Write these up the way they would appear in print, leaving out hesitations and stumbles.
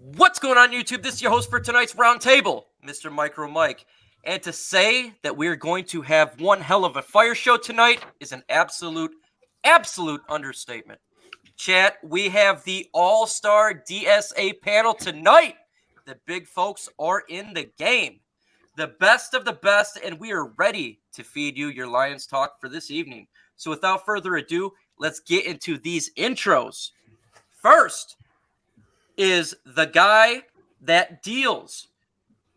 What's going on, YouTube? This is your host for tonight's roundtable, Mr. Micro Mike. And to say that we're going to have one hell of a fire show tonight is an absolute understatement. Chat, we have the all-star DSA panel tonight. The big folks are in the game. The best of the best, and we are ready to feed you your Lions talk for this evening. So without further ado, let's get into these intros. First is the guy that deals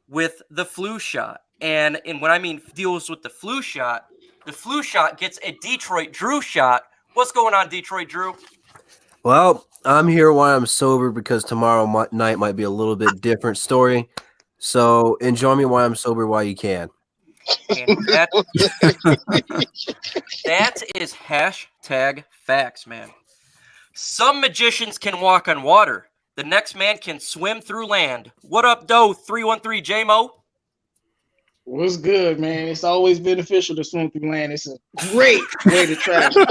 with the flu shot. And when I mean deals with the flu shot gets a Detroit Drew shot. What's going on, Detroit Drew? Well, I'm here while I'm sober because tomorrow night might be a little bit different story. So enjoy me while I'm sober while you can. And that is hashtag facts, man. Some magicians can walk on water. The next man can swim through land. What up, Doe? 313 J-Mo? What's good, man? It's always beneficial to swim through land. It's a great way to travel.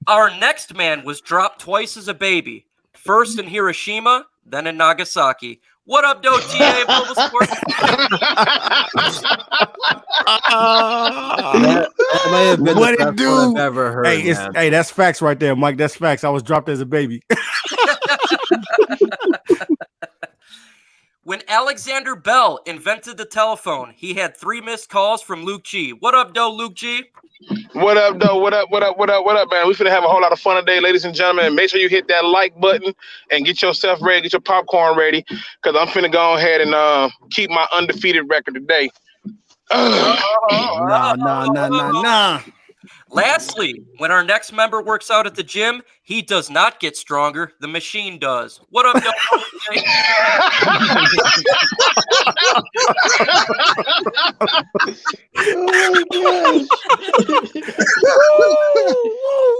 Our next man was dropped twice as a baby. First in Hiroshima, then in Nagasaki. What up, Doe? TA of Global Sports? That may have been What the it best do? one I've ever heard. Hey, that's facts right there, Mike. That's facts. I was dropped as a baby. When Alexander Bell invented the telephone, he had 3 missed calls from Luke G. What up, Doe, Luke G? What up, though? What up, man? We finna have a whole lot of fun today, ladies and gentlemen. And make sure you hit that like button and get yourself ready, get your popcorn ready, because I'm finna go ahead and keep my undefeated record today. Nah. Lastly, when our next member works out at the gym, he does not get stronger. The machine does. What up, Doe?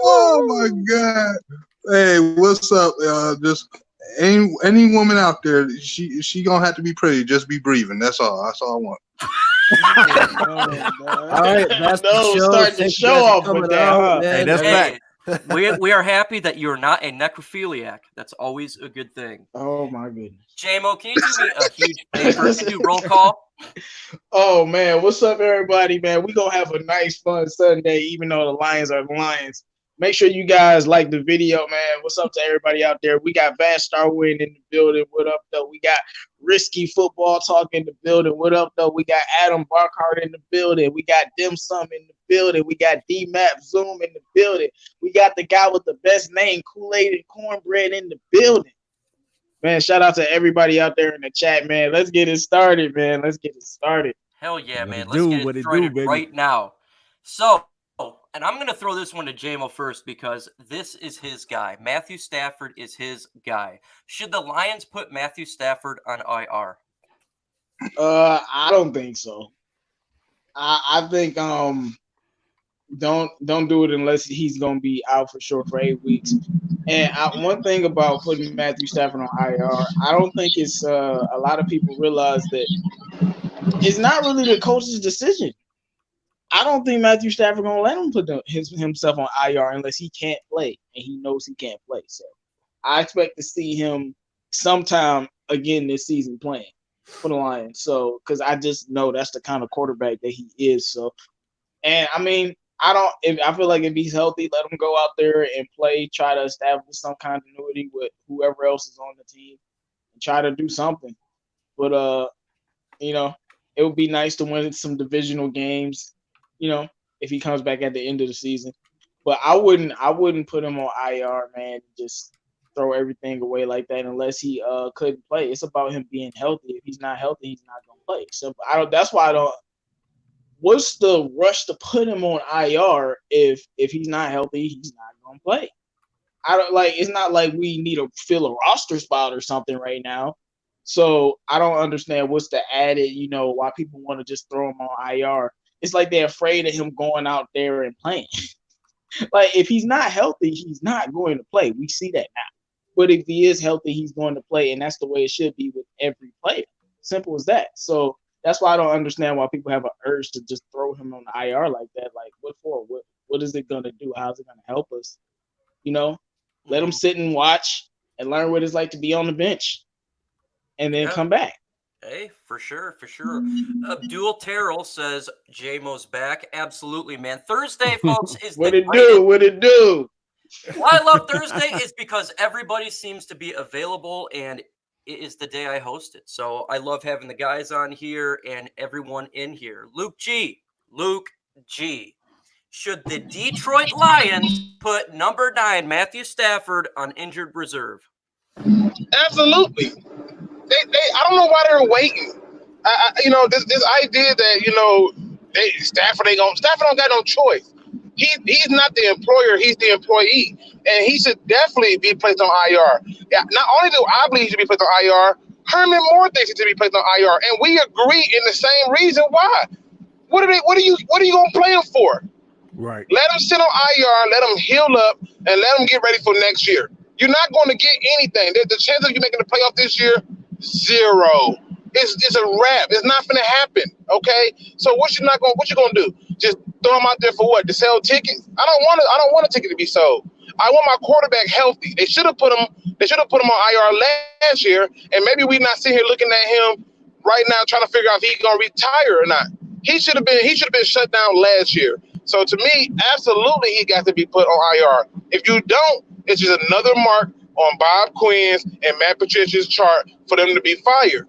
Oh my God! Hey, what's up? Just any woman out there, she gonna have to be pretty. Just be breathing. That's all. That's all I want. All right, that's the show. Start the show off with that. Huh? Hey, that's fact. We are happy that you're not a necrophiliac. That's always a good thing. Oh my goodness. J-Mo, can you do me a huge favor and do roll call? Oh man, what's up, everybody? Man, we gonna have a nice, fun Sunday, even though the Lions are the Lions. Make sure you guys like the video, man. What's up to everybody out there? We got Bad Starwind in the building. What up, though? We got Risky Football Talk in the building. What up, though? We got Adam Barkhart in the building. We got Dim Sum in the building. We got D-Map Zoom in the building. We got the guy with the best name, Kool-Aid and Cornbread, in the building. Man, shout out to everybody out there in the chat, man. Let's get it started, man. Let's get it started. Hell yeah, man. What it Let's do, get it what it do, started baby. right now. So, and I'm going to throw this one to J-Mo first because this is his guy. Matthew Stafford is his guy. Should the Lions put Matthew Stafford on IR? I don't think so. I think don't do it unless he's gonna be out for sure for 8 weeks. And one thing about putting Matthew Stafford on IR, I don't think it's a lot of people realize that it's not really the coach's decision. I don't think Matthew Stafford gonna let him put himself on IR unless he can't play and he knows he can't play. So I expect to see him sometime again this season playing for the Lions. So because I just know that's the kind of quarterback that he is. So, and I mean, I feel like if he's healthy, let him go out there and play, try to establish some continuity with whoever else is on the team and try to do something. But it would be nice to win some divisional games, if he comes back at the end of the season. But I wouldn't put him on IR, man. Just throw everything away like that unless he couldn't play. It's about him being healthy. If he's not healthy, he's not gonna play. So that's why I don't. What's the rush to put him on IR if he's not healthy, he's not gonna play? I don't like. It's not like we need to fill a roster spot or something right now. So I don't understand what's the added. Why people want to just throw him on IR. It's like they're afraid of him going out there and playing. Like if he's not healthy, he's not going to play. We see that now. But if he is healthy, he's going to play, and that's the way it should be with every player. Simple as that. So that's why I don't understand why people have an urge to just throw him on the IR like that. Like, what for? What is it going to do? How's it going to help us? Let him sit and watch and learn what it's like to be on the bench, and then come back. Hey, for sure, for sure. Abdul Terrell says J-Mo's back. Absolutely, man. Thursday, folks, is What the it do? What it do? Why I love Thursday is because everybody seems to be available, and it is the day I host it. So I love having the guys on here and everyone in here. Luke G. Should the Detroit Lions put number 9 Matthew Stafford on injured reserve? Absolutely. I don't know why they're waiting. This idea that Stafford don't got no choice. He's not the employer, he's the employee, and he should definitely be placed on IR. Yeah, not only do I believe he should be placed on IR, Herman Moore thinks he should be placed on IR, and we agree in the same reason why. What are you gonna play him for? Right. Let him sit on IR, let him heal up, and let him get ready for next year. You're not going to get anything. The chance of you making the playoff this year, 0. It's a wrap. It's not going to happen. Okay. So what you gonna do? Just throw him out there for what? To sell tickets? I don't want a ticket to be sold. I want my quarterback healthy. They should have put him on IR last year, and maybe we not sitting here looking at him right now trying to figure out if he's gonna retire or not. He should have been shut down last year. So to me, absolutely, he got to be put on IR. If you don't, it's just another mark on Bob Quinn's and Matt Patricia's chart for them to be fired.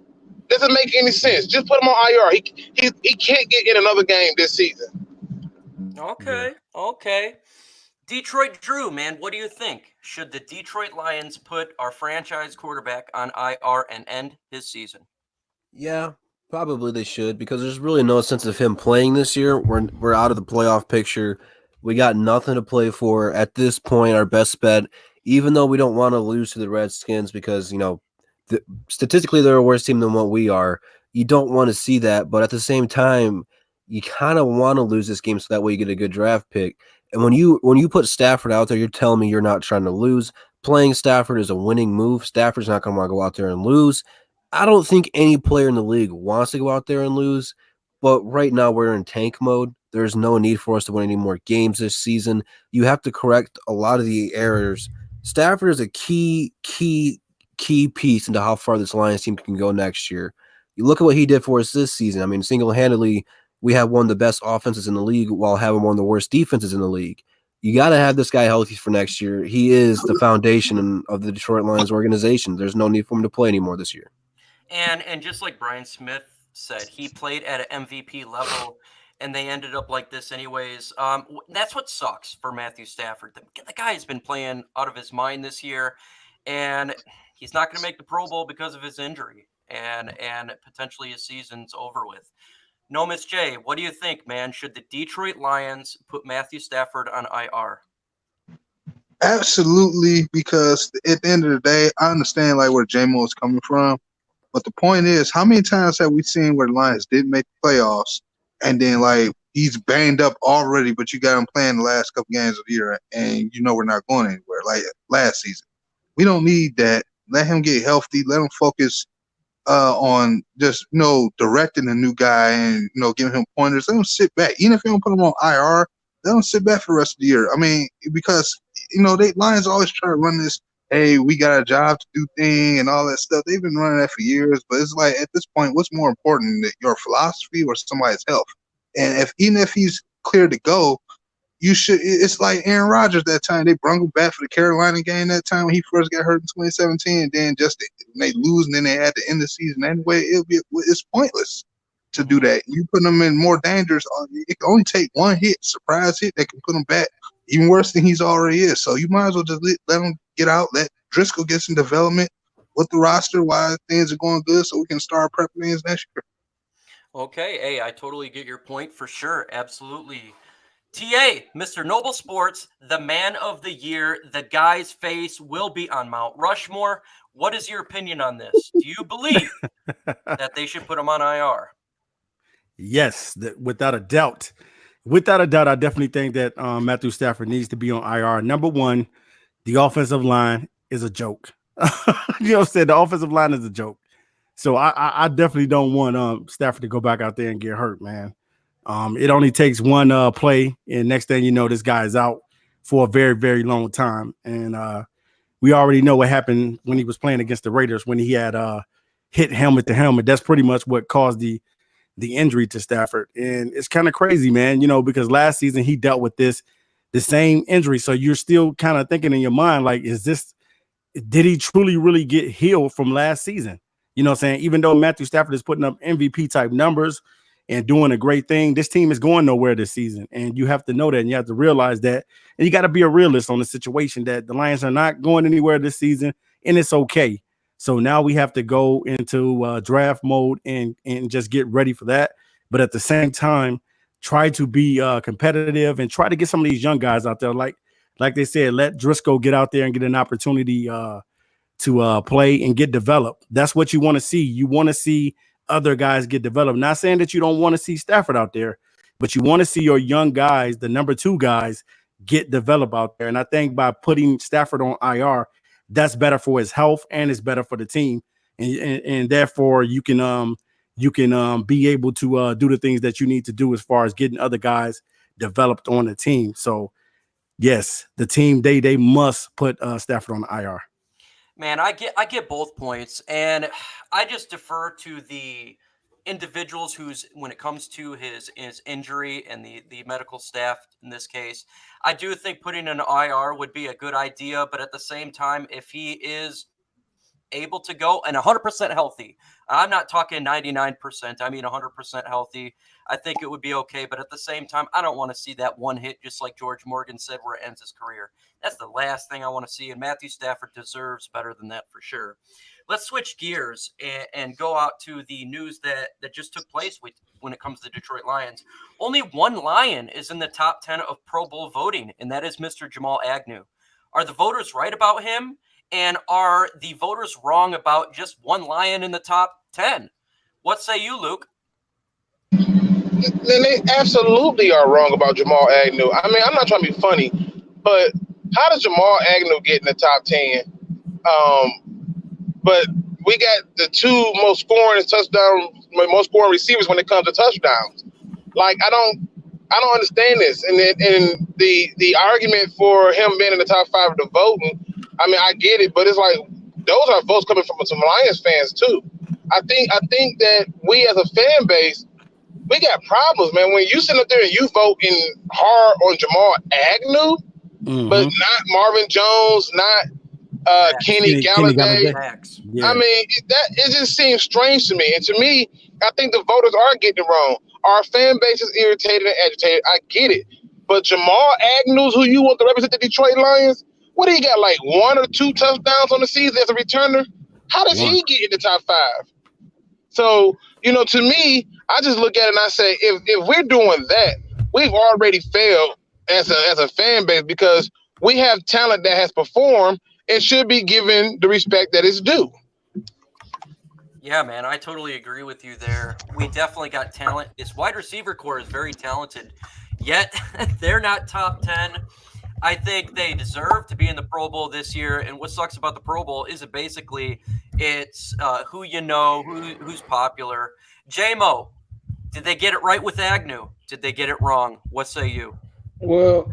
Doesn't make any sense. Just put him on IR. He can't get in another game this season. Okay. Detroit Drew, man, what do you think? Should the Detroit Lions put our franchise quarterback on IR and end his season? Yeah, probably they should, because there's really no sense of him playing this year. We're out of the playoff picture. We got nothing to play for at this point. Our best bet, even though we don't want to lose to the Redskins, because statistically they're a worse team than what we are. You don't want to see that, but at the same time, you kind of want to lose this game so that way you get a good draft pick. And when you put Stafford out there, you're telling me you're not trying to lose. Playing Stafford is a winning move. Stafford's not going to want to go out there and lose. I don't think any player in the league wants to go out there and lose, but right now we're in tank mode. There's no need for us to win any more games this season. You have to correct a lot of the errors. Stafford is a key piece into how far this Lions team can go next year. You look at what he did for us this season. I mean, single-handedly, we have one of the best offenses in the league while having one of the worst defenses in the league. You got to have this guy healthy for next year. He is the foundation of the Detroit Lions organization. There's no need for him to play anymore this year. And just like Brian Smith said, he played at an MVP level, and they ended up like this anyways. That's what sucks for Matthew Stafford. The guy has been playing out of his mind this year, and he's not going to make the Pro Bowl because of his injury, and potentially his season's over with. No, Miss J, what do you think, man? Should the Detroit Lions put Matthew Stafford on IR? Absolutely, because at the end of the day, I understand where J-Mo is coming from. But the point is, how many times have we seen where the Lions didn't make the playoffs, and then he's banged up already, but you got him playing the last couple games of the year, and we're not going anywhere like last season. We don't need that. Let him get healthy. Let him focus on just directing the new guy and giving him pointers. Let him sit back. Even if you don't put him on IR, let him sit back for the rest of the year. I mean, because they Lions always try to run this, hey, we got a job to do thing and all that stuff. They've been running that for years, but it's like at this point, what's more important, your philosophy or somebody's health? And even if he's clear to go, you should. It's like Aaron Rodgers that time. They brought him back for the Carolina game that time when he first got hurt in 2017, and then they lose, and then they had to end the season anyway. It's pointless to do that. You put them in more dangers. It can only take one hit, surprise hit, that can put him back even worse than he's already is. So you might as well just let him get out. Let Driscoll get some development with the roster while things are going good, so we can start prepping things next year. Okay, hey, I totally get your point for sure. Absolutely. TA, Mr. Noble Sports, the man of the year, the guy's face will be on Mount Rushmore. What is your opinion on this? Do you believe that they should put him on IR? Yes, without a doubt. Without a doubt, I definitely think that Matthew Stafford needs to be on IR. Number one, the offensive line is a joke. You know what I'm saying? The offensive line is a joke. So I definitely don't want Stafford to go back out there and get hurt, man. It only takes one play, and next thing you know, this guy is out for a very, very long time. And we already know what happened when he was playing against the Raiders when he had hit helmet to helmet. That's pretty much what caused the injury to Stafford. And it's kind of crazy, man, because last season he dealt with the same injury. So you're still kind of thinking in your mind, like, did he truly really get healed from last season? You know what I'm saying? Even though Matthew Stafford is putting up MVP type numbers and doing a great thing, this team is going nowhere this season. And you have to know that, and you have to realize that. And you got to be a realist on the situation that the Lions are not going anywhere this season, and it's okay. So now we have to go into draft mode and just get ready for that. But at the same time, try to be competitive and try to get some of these young guys out there. Like they said, let Driscoll get out there and get an opportunity to play and get developed. That's what you want to see. You want to see other guys get developed. Not saying that you don't want to see Stafford out there, but you want to see your young guys, the number 2 guys, get developed out there. And I think by putting Stafford on IR, that's better for his health and it's better for the team. And therefore you can be able to do the things that you need to do as far as getting other guys developed on the team. So yes, the team, they must put Stafford on the IR. Man, I get both points, and I just defer to the individuals when it comes to his injury and the medical staff in this case. I do think putting an IR would be a good idea, but at the same time, if he is able to go and 100% healthy, I'm not talking 99%, I mean 100% healthy, I think it would be okay. But at the same time, I don't want to see that one hit, just like George Morgan said, where it ends his career. That's the last thing I want to see, and Matthew Stafford deserves better than that for sure. Let's switch gears and go out to the news that just took place when it comes to the Detroit Lions. Only one Lion is in the top 10 of Pro Bowl voting, and that is Mr. Jamal Agnew. Are the voters right about him? And are the voters wrong about just one Lion in the top 10? What say you, Luke? They absolutely are wrong about Jamal Agnew. I mean, I'm not trying to be funny, but how does Jamal Agnew get in the top 10? But we got the 2 most scoring receivers when it comes to touchdowns. Like, I don't understand this. And the argument for him being in the top 5 of the voting, I mean, I get it, but it's like those are votes coming from some Lions fans too. I think that we as a fan base, we got problems, man. When you sit up there and you voting hard on Jamal Agnew, but not Marvin Jones, not Kenny Galladay. Yeah. I mean, it just seems strange to me. And to me, I think the voters are getting it wrong. Our fan base is irritated and agitated. I get it. But Jamal Agnew, who you want to represent the Detroit Lions, what do you got, like 1 or 2 touchdowns on the season as a returner? How does he get in the top 5? So, to me, I just look at it and I say, if we're doing that, we've already failed as a fan base because we have talent that has performed and should be given the respect that is due. Yeah, man, I totally agree with you there. We definitely got talent. This wide receiver core is very talented, yet they're not top 10. I think they deserve to be in the Pro Bowl this year. And what sucks about the Pro Bowl is it's who you know, who's popular. J-Mo, did they get it right with Agnew? Did they get it wrong? What say you? Well,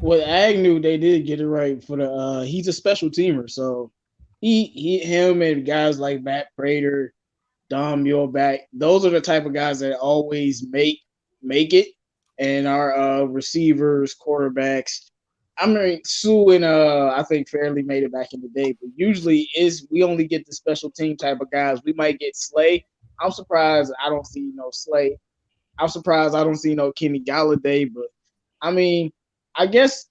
with Agnew, they did get it right for the. He's a special teamer, so him and guys like Matt Prater, Don Muhlback, those are the type of guys that always make it. And our receivers, quarterbacks, I mean, Sue and I think Fairley made it back in the day, but usually we only get the special team type of guys. We might get Slay. I'm surprised I don't see no Slay. I'm surprised I don't see no Kenny Galladay, but I mean, I guess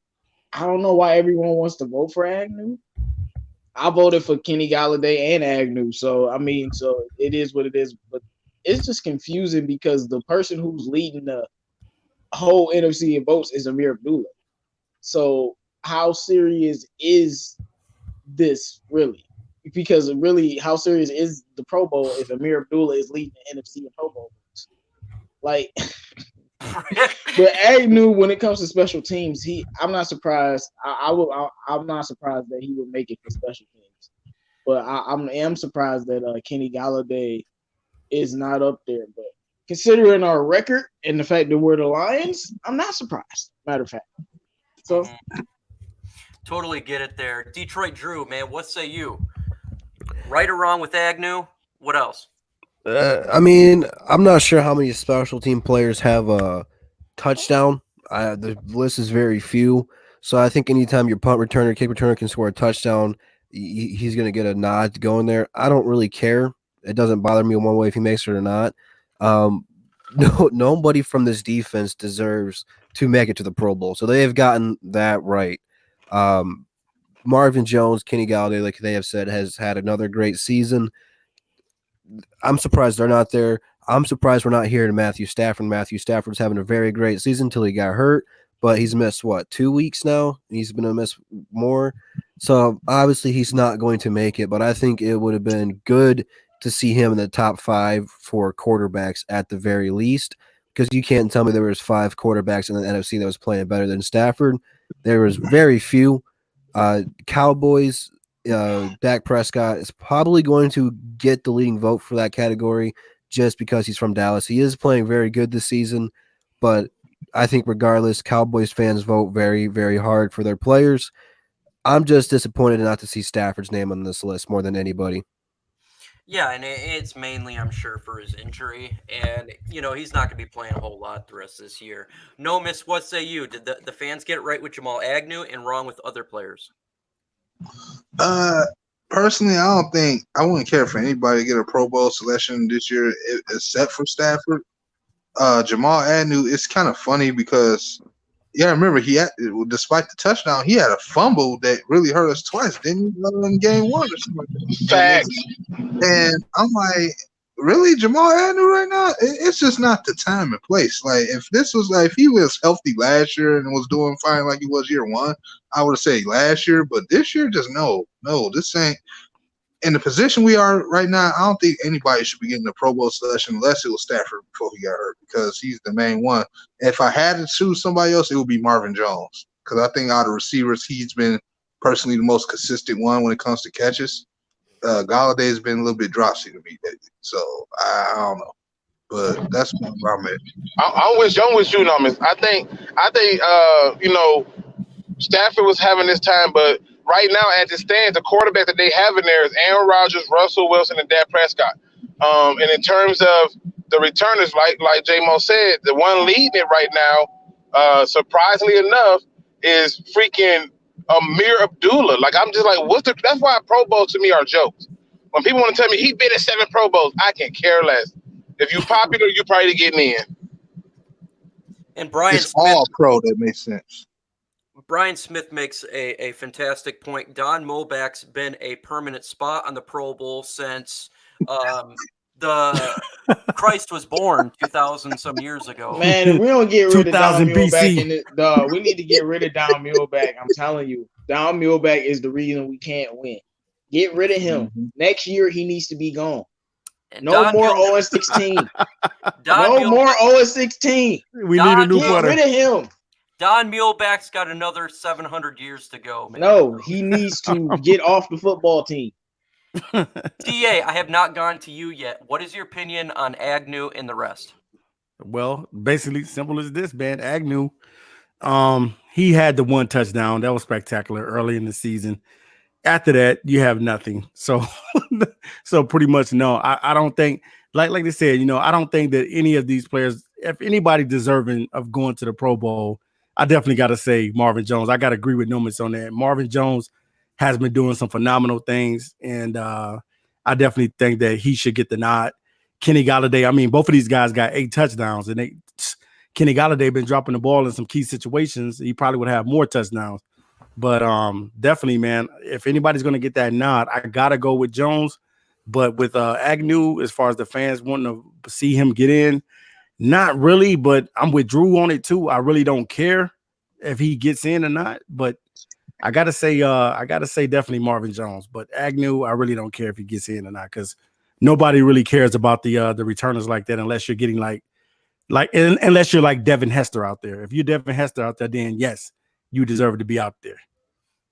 I don't know why everyone wants to vote for Agnew. I voted for Kenny Galladay and Agnew, so I mean, so it is what it is. But it's just confusing because the person who's leading the whole NFC in votes is Amir Abdullah. So how serious is this really? Because really, how serious is the Pro Bowl if Amir Abdullah is leading the NFC in Pro Bowl votes? Like, but Agnew, when it comes to special teams, I'm not surprised. I'm not surprised that he would make it for special teams. But I am surprised that Kenny Galladay is not up there. But considering our record and the fact that we're the Lions, I'm not surprised. Matter of fact. So totally get it there. Detroit Drew, man, what say you? Right or wrong with Agnew? What else? I mean, I'm not sure how many special team players have a touchdown. The list is very few. So I think anytime your punt returner, kick returner can score a touchdown, he's going to get a nod to go in there. I don't really care. It doesn't bother me one way if he makes it or not. Nobody from this defense deserves to make it to the Pro Bowl. So they have gotten that right. Marvin Jones, Kenny Galladay, like they have said, has had another great season. I'm surprised they're not there. I'm surprised we're not hearing Matthew Stafford. Matthew Stafford's having a very great season until he got hurt, but he's missed, 2 weeks now? He's going to miss more. So obviously he's not going to make it, but I think it would have been good to see him in the top 5 for quarterbacks at the very least, because you can't tell me there was 5 quarterbacks in the NFC that was playing better than Stafford. There was very few. Cowboys, Dak Prescott is probably going to get the leading vote for that category just because he's from Dallas. He is playing very good this season, but I think regardless, Cowboys fans vote very, very hard for their players. I'm just disappointed not to see Stafford's name on this list more than anybody. Yeah, and it's mainly, I'm sure, for his injury. And, he's not going to be playing a whole lot the rest of this year. No, Miss, what say you? Did the fans get it right with Jamal Agnew and wrong with other players? Personally, I wouldn't care for anybody to get a Pro Bowl selection this year except for Stafford. Jamal Agnew, it's kind of funny because remember despite the touchdown, he had a fumble that really hurt us twice, didn't he? In game 1 or something like that. Facts. And I'm like, really, Jamal Agnew right now? It's just not the time and place. Like, if he was healthy last year and was doing fine like he was year 1, I would have said last year. But this year, just no, this ain't. In the position we are right now, I don't think anybody should be getting a Pro Bowl selection unless it was Stafford before he got hurt, because he's the main one. If I had to choose somebody else, it would be Marvin Jones, because I think out of receivers, he's been personally the most consistent one when it comes to catches. Galladay has been a little bit dropsy to me lately, so I don't know. But that's where I'm at. I'm with you, Norman. I think Stafford was having this time, but right now, as it stands, the quarterback that they have in there is Aaron Rodgers, Russell Wilson, and Dak Prescott. And in terms of the returners, like J-Mo said, the one leading it right now, surprisingly enough, is freaking Amir Abdullah. Like, I'm just like, that's why Pro Bowls to me are jokes. When people want to tell me he's been in 7 Pro Bowls, I can care less. If you're popular, you're probably getting in. And Brian It's Smith, all pro that makes sense. Brian Smith makes a fantastic point. Don Molback's been a permanent spot on the Pro Bowl since the Christ was born 2,000 some years ago. Man, if we don't get rid of Don 2000 Muleback, we need to get rid of Don Muleback. I'm telling you, Don Muleback is the reason we can't win. Get rid of him. Mm-hmm. Next year, he needs to be gone. And No Don more Mule- 0-16. Don No more Muleback- 0-16. We need a new Get putter. rid of him. Don Muleback's got another 700 years to go, man. No, he needs to get off the football team. DA, I have not gone to you yet. What is your opinion on Agnew and the rest? Well, basically, simple as this, man. Agnew, he had the 1 touchdown. That was spectacular early in the season. After that, you have nothing. So, so pretty much no. I don't think, like they said, I don't think that any of these players, if anybody deserving of going to the Pro Bowl, I definitely got to say Marvin Jones. I got to agree with Nomis on that. Marvin Jones has been doing some phenomenal things, and I definitely think that he should get the nod. Kenny Galladay, I mean, both of these guys got 8 touchdowns, and Kenny Galladay been dropping the ball in some key situations. He probably would have more touchdowns. But definitely, man, if anybody's going to get that nod, I got to go with Jones. But with Agnew, as far as the fans wanting to see him get in, not really, but I'm with Drew on it too. I really don't care if he gets in or not. But I gotta say definitely Marvin Jones. But Agnew, I really don't care if he gets in or not, because nobody really cares about the returners like that unless you're getting unless you're like Devin Hester out there. If you're Devin Hester out there, then yes, you deserve to be out there.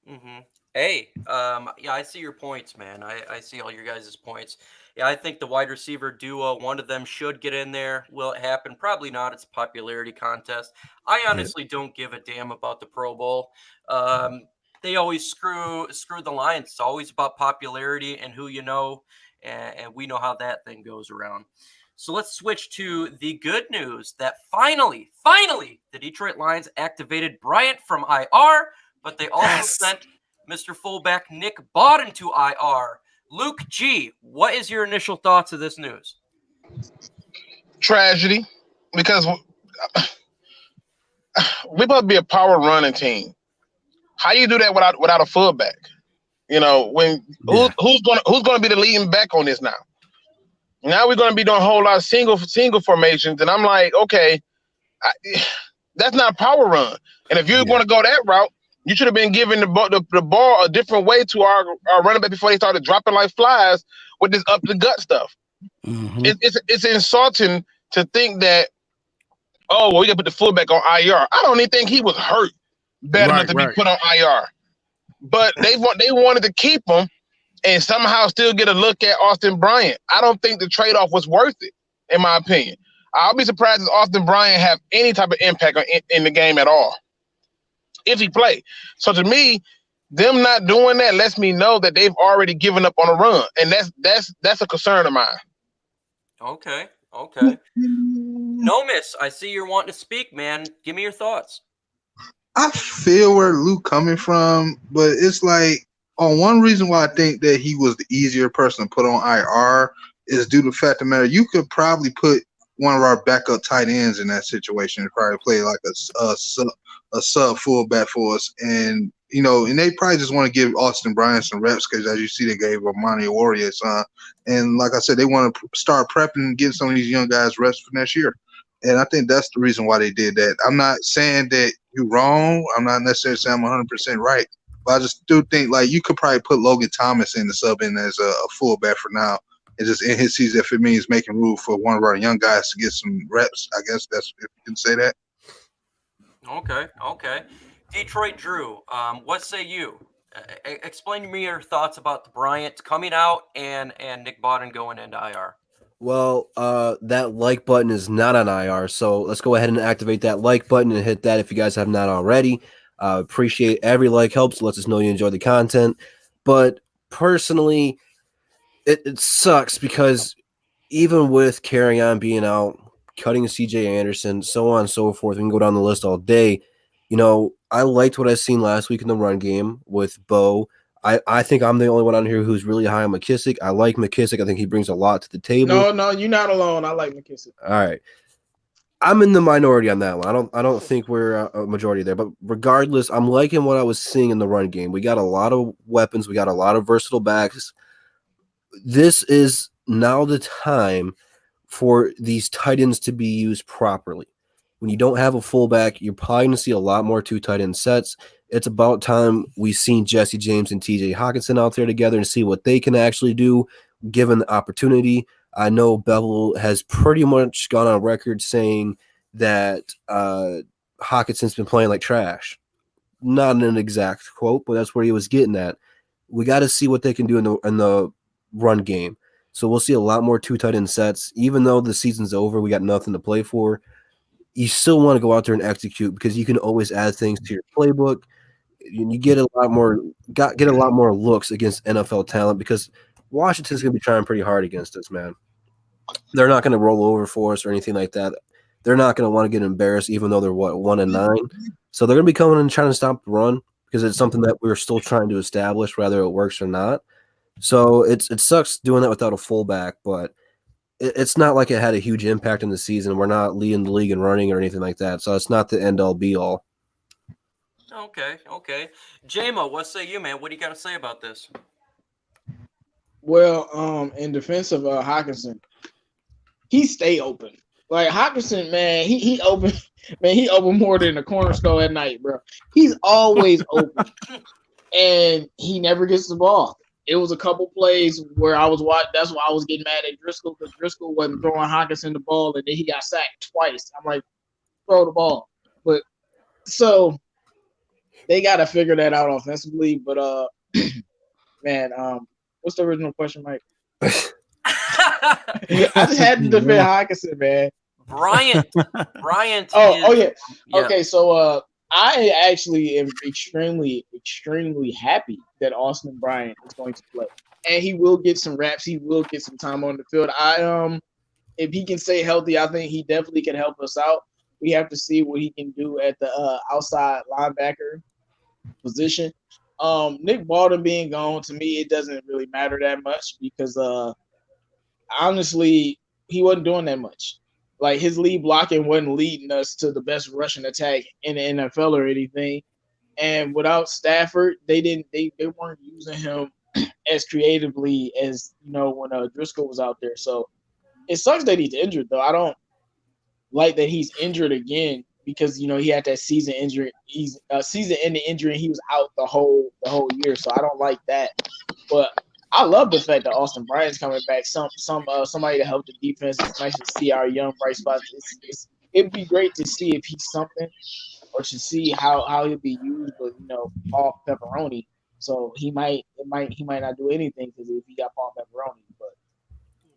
Mm-hmm. Hey, yeah, I see your points, man. I see all your guys' points. Yeah, I think the wide receiver duo, one of them should get in there. Will it happen? Probably not. It's a popularity contest. I honestly don't give a damn about the Pro Bowl. they always screw the Lions. It's always about popularity and who you know, and we know how that thing goes around. So let's switch to the good news that finally, the Detroit Lions activated Bryant from IR, but they also sent Mr. Fullback Nick Bodden to IR. Luke G, what is your initial thoughts of this news? Tragedy, because we're supposed to be a power running team. How you do that without a fullback? You know, when who's gonna be the leading back on this now? Now we're gonna be doing a whole lot of single formations, and I'm like, okay, that's not a power run. And if you're going to go that route, you should have been giving the ball a different way to our running back before they started dropping like flies with this up the gut stuff. Mm-hmm. It's insulting to think that, oh, well, we got to put the fullback on IR. I don't even think he was hurt bad enough to be put on IR. But they wanted to keep him and somehow still get a look at Austin Bryant. I don't think the trade-off was worth it, in my opinion. I'll be surprised if Austin Bryant have any type of impact in the game at all, if he play. So to me, them not doing that lets me know that they've already given up on a run, and that's a concern of mine. Okay. No, miss. I see you're wanting to speak, man. Give me your thoughts. I feel where Luke coming from, but it's like on one reason why I think that he was the easier person to put on IR is due to the fact of the matter you could probably put one of our backup tight ends in that situation and probably play like a sub fullback for us, and and they probably just want to give Austin Bryant some reps because as you see they gave Amani Warrior some, and like I said they want to start prepping and getting some of these young guys reps for next year. And I think that's the reason why they did that. I'm not saying that you're wrong. I'm not necessarily saying I'm 100% right. But I just do think, like, you could probably put Logan Thomas in the sub in as a fullback for now. And just in his season, if it means making room for one of our young guys to get some reps, I guess that's if you can say that. Okay. Detroit Drew, what say you? Explain to me your thoughts about the Bryant coming out and Nick Bodden going into IR. Well, that like button is not on IR, so let's go ahead and activate that like button and hit that if you guys have not already. Appreciate every like helps, lets us know you enjoy the content. But personally, it sucks because even with carrying on being out, cutting CJ Anderson, so on and so forth, we can go down the list all day. I liked what I seen last week in the run game with Bo. I think I'm the only one on here who's really high on McKissick. I like McKissick. I think he brings a lot to the table. No, you're not alone. I like McKissick. All right. I'm in the minority on that one. I don't think we're a majority there. But regardless, I'm liking what I was seeing in the run game. We got a lot of weapons. We got a lot of versatile backs. This is now the time for these tight ends to be used properly. When you don't have a fullback, you're probably going to see a lot more two tight end sets. It's about time we've seen Jesse James and TJ Hawkinson out there together and see what they can actually do given the opportunity. I know Bevel has pretty much gone on record saying that Hawkinson's been playing like trash. Not an exact quote, but that's where he was getting at. We got to see what they can do in the run game. So we'll see a lot more two tight end sets. Even though the season's over, we got nothing to play for. You still want to go out there and execute because you can always add things to your playbook. You get a lot more looks against NFL talent because Washington's going to be trying pretty hard against us, man. They're not going to roll over for us or anything like that. They're not going to want to get embarrassed, even though they're 1-9. So they're going to be coming and trying to stop the run because it's something that we're still trying to establish, whether it works or not. So it sucks doing that without a fullback, but it's not like it had a huge impact in the season. We're not leading the league in running or anything like that. So it's not the end all be all. Okay. JMO, what say you, man? What do you got to say about this? Well, in defense of Hawkinson, he stay open. Like Hawkinson, man, he open, man, he open more than the corner store at night, bro. He's always open, and he never gets the ball. It was a couple plays where I was watching. That's why I was getting mad at Driscoll because Driscoll wasn't throwing Hawkinson the ball, and then he got sacked twice. I'm like, throw the ball. But so they got to figure that out offensively. But man, what's the original question, Mike? I just had to defend Hawkinson, man. Bryant. Oh yeah. Okay, so I actually am extremely, extremely happy that Austin Bryant is going to play, and he will get some reps. He will get some time on the field. If he can stay healthy, I think he definitely can help us out. We have to see what he can do at the outside linebacker position. Nick Baldwin being gone, to me, it doesn't really matter that much because honestly, he wasn't doing that much. Like his lead blocking wasn't leading us to the best rushing attack in the NFL or anything. And without Stafford, they weren't using him as creatively as when Driscoll was out there. So it sucks that he's injured though. I don't like that he's injured again because he had that season injury. He's season-ending injury, and he was out the whole year. So I don't like that. But I love the fact that Austin Bryant's coming back. Somebody to help the defense. It's nice to see our young bright spots. It'd be great to see if he's something, or to see how he'll be used. But Paul Pepperoni, so he might not do anything because if he got Paul Pepperoni. But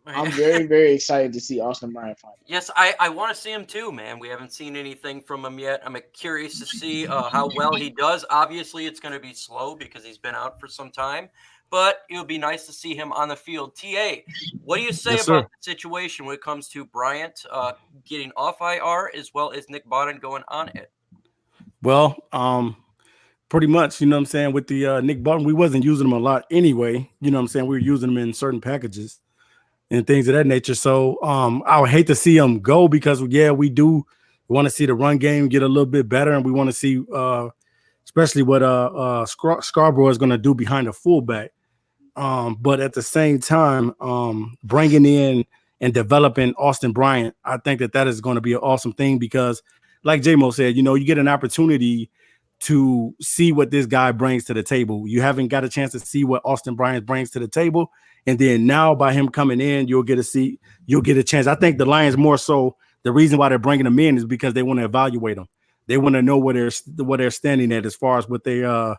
I'm very, very excited to see Austin Bryant finally. Yes, I want to see him too, man. We haven't seen anything from him yet. I'm curious to see how well he does. Obviously, it's going to be slow because he's been out for some time, but it would be nice to see him on the field. TA, what do you say about the situation when it comes to Bryant getting off IR as well as Nick Bawden going on it? Well, pretty much, what I'm saying, with the Nick Bawden, we wasn't using him a lot anyway. What I'm saying? We were using him in certain packages and things of that nature. So I would hate to see him go because, we do want to see the run game get a little bit better, and we want to see especially what Scarborough is going to do behind the fullback. But at the same time, bringing in and developing Austin Bryant, I think that is going to be an awesome thing because, like J-Mo said, you get an opportunity to see what this guy brings to the table. You haven't got a chance to see what Austin Bryant brings to the table. And then now by him coming in, you'll get a chance. I think the Lions more so, the reason why they're bringing him in is because they want to evaluate him. They want to know where they're standing at as far as with their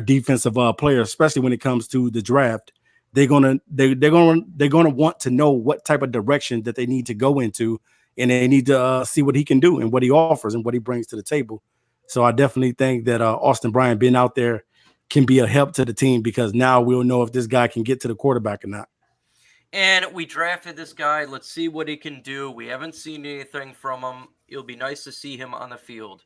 defensive players, especially when it comes to the draft. They're gonna want to know what type of direction that they need to go into, and they need to see what he can do and what he offers and what he brings to the table. So I definitely think that Austin Bryant being out there can be a help to the team because now we'll know if this guy can get to the quarterback or not. And we drafted this guy. Let's see what he can do. We haven't seen anything from him. It'll be nice to see him on the field.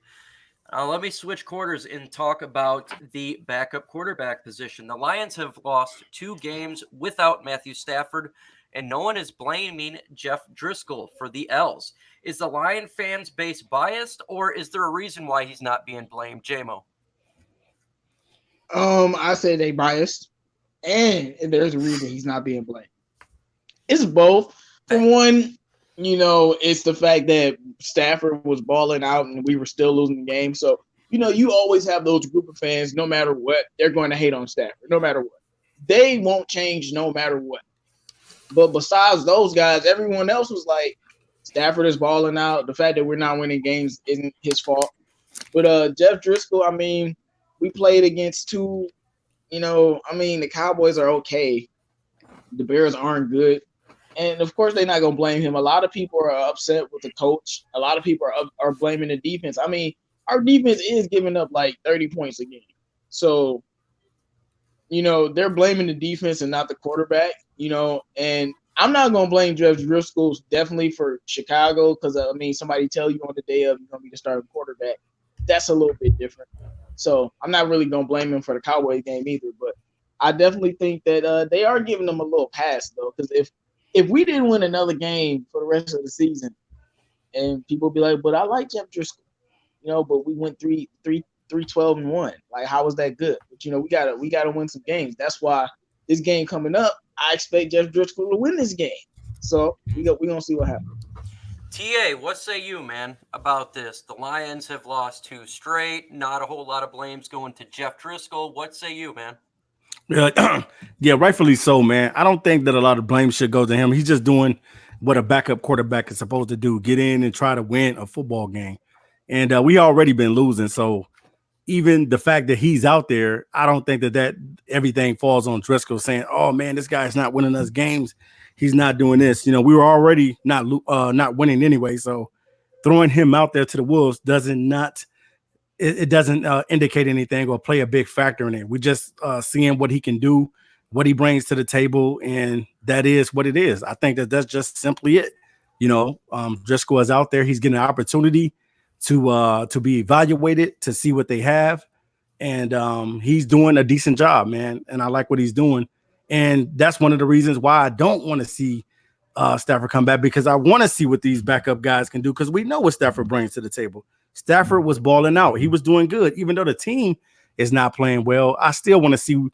Let me switch quarters and talk about the backup quarterback position. The Lions have lost 2 games without Matthew Stafford, and no one is blaming Jeff Driscoll for the L's. Is the Lion fans base biased, or is there a reason why he's not being blamed, J-Mo? I say they biased, and there's a reason he's not being blamed. It's both. For one, it's the fact that Stafford was balling out and we were still losing the game. So, you always have those group of fans, no matter what, they're going to hate on Stafford, no matter what. They won't change no matter what. But besides those guys, everyone else was like, Stafford is balling out. The fact that we're not winning games isn't his fault. But Jeff Driscoll, we played against 2, the Cowboys are okay. The Bears aren't good. And, of course, they're not going to blame him. A lot of people are upset with the coach. A lot of people are blaming the defense. Our defense is giving up like 30 points a game. So, they're blaming the defense and not the quarterback, and I'm not going to blame Jeff Driscoll definitely for Chicago because, somebody tell you on the day of you're going to be the starting quarterback. That's a little bit different. So I'm not really going to blame him for the Cowboys game either. But I definitely think that they are giving them a little pass, though, because if we didn't win another game for the rest of the season, and people be like, but I like Jeff Driscoll, but we went 3-12-1. Like, how was that good? But we gotta win some games. That's why this game coming up, I expect Jeff Driscoll to win this game. So we gonna see what happens. TA, what say you, man, about this? The Lions have lost 2 straight. Not a whole lot of blames going to Jeff Driscoll. What say you, man? Yeah, rightfully so, man. I don't think that a lot of blame should go to him. He's just doing what a backup quarterback is supposed to do, get in and try to win a football game. And we already been losing. So even the fact that he's out there, I don't think that everything falls on Driscoll saying, oh, man, this guy's not winning us games. He's not doing this. We were already not winning anyway. So throwing him out there to the wolves it doesn't indicate anything or play a big factor in it. We just seeing what he can do, what he brings to the table, and that is what it is. I think that's just simply it. Driscoll is out there. He's getting an opportunity to be evaluated, to see what they have, and he's doing a decent job, man. And I like what he's doing, and that's one of the reasons why I don't want to see Stafford come back, because I want to see what these backup guys can do, because we know what Stafford brings to the table. Stafford was balling out. He was doing good. Even though the team is not playing well, I still want to see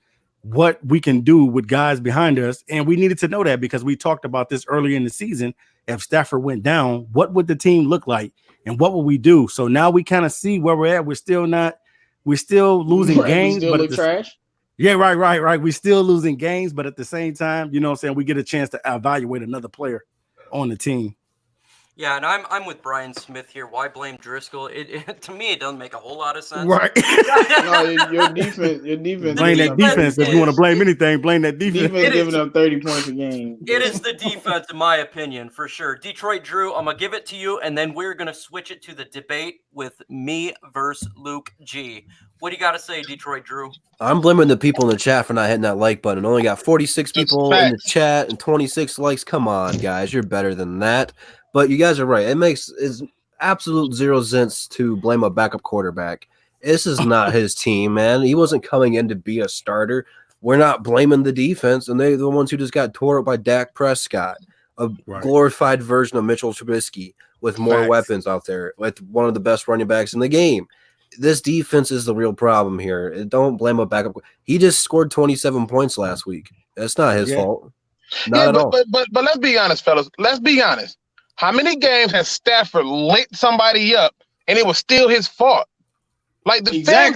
what we can do with guys behind us. And we needed to know that, because we talked about this earlier in the season. If Stafford went down, what would the team look like and what would we do? So now we kind of see where we're at. We're still losing games. We still look trash. Yeah, right. We're still losing games, but at the same time, you know what I'm saying, we get a chance to evaluate another player on the team. Yeah, and I'm with Brian Smith here. Why blame Driscoll? To me, it doesn't make a whole lot of sense. Right. No, your defense. Blame that defense. If you want to blame anything, blame that defense. Defense giving up 30 points a game. It is the defense, in my opinion, for sure. Detroit Drew, I'm going to give it to you, and then we're going to switch it to the debate with me versus Luke G. What do you got to say, Detroit Drew? I'm blaming the people in the chat for not hitting that like button. Only got 46 people in the chat and 26 likes. Come on, guys. You're better than that. But you guys are right. It's absolute zero sense to blame a backup quarterback. This is not his team, man. He wasn't coming in to be a starter. We're not blaming the defense, and they're the ones who just got tore up by Dak Prescott, a glorified version of Mitchell Trubisky with more weapons out there, with one of the best running backs in the game. This defense is the real problem here. Don't blame a backup. He just scored 27 points last week. That's not his fault. Not at all. But let's be honest, fellas. Let's be honest. How many games has Stafford lit somebody up and it was still his fault? Like the fan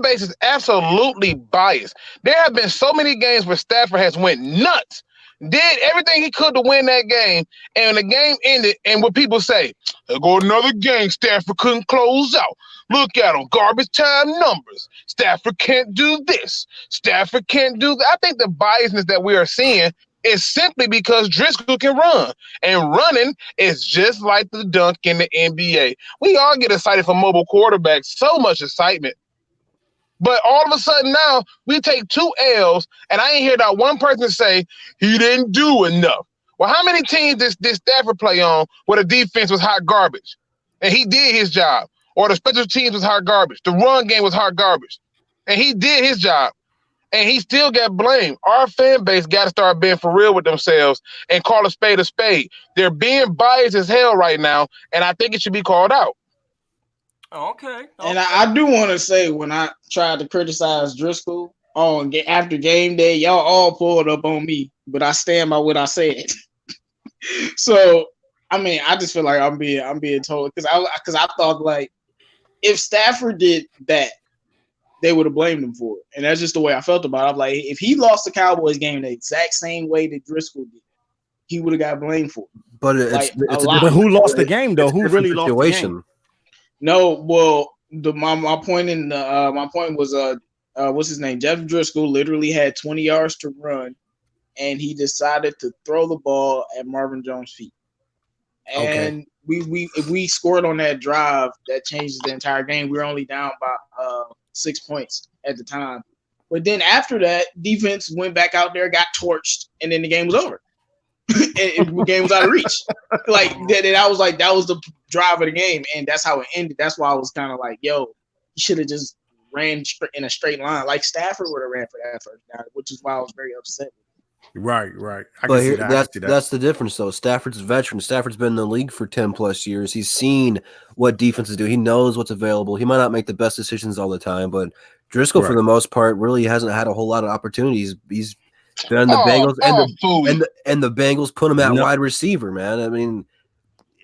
base is absolutely biased. There have been so many games where Stafford has went nuts, did everything he could to win that game, and the game ended, and what people say, there go another game Stafford couldn't close out. Look at him, garbage time numbers. Stafford can't do this. Stafford can't do that. I think the biasness that we are seeing is simply because Driscoll can run, and running is just like the dunk in the NBA. We all get excited for mobile quarterbacks, so much excitement. But all of a sudden now, we take 2 L's, and I ain't hear that one person say he didn't do enough. Well, how many teams did Stafford play on where the defense was hot garbage, and he did his job? Or the special teams was hot garbage. The run game was hot garbage, and he did his job. And he still got blamed. Our fan base got to start being for real with themselves and call a spade a spade. They're being biased as hell right now, and I think it should be called out. Okay. And I do want to say, when I tried to criticize Driscoll after game day, y'all all pulled up on me, but I stand by what I said. So, I mean, I just feel like I'm being told, because I thought, like, if Stafford did that, they would have blamed him for it. And that's just the way I felt about it. I'm like, if he lost the Cowboys game the exact same way that Driscoll did, he would have got blamed for it. But but who lost the game, though? Who really lost the game? No, well, my point was what's his name? Jeff Driscoll literally had 20 yards to run, and he decided to throw the ball at Marvin Jones' feet. And if we scored on that drive, that changes the entire game. We were only down by 6 points at the time. But then after that, defense went back out there, got torched, and then the game was over. and the game was out of reach. Like that was the drive of the game, and that's how it ended. That's why I was kind of like, yo, he should have just ran in a straight line. Like Stafford would have ran for that first down, which is why I was very upset. Right. That's the difference, though. Stafford's a veteran. Stafford's been in the league for 10 plus years. He's seen what defenses do. He knows what's available. He might not make the best decisions all the time, but Driscoll, for the most part, really hasn't had a whole lot of opportunities. He's been on the Bengals, and the Bengals put him at wide receiver, man. I mean,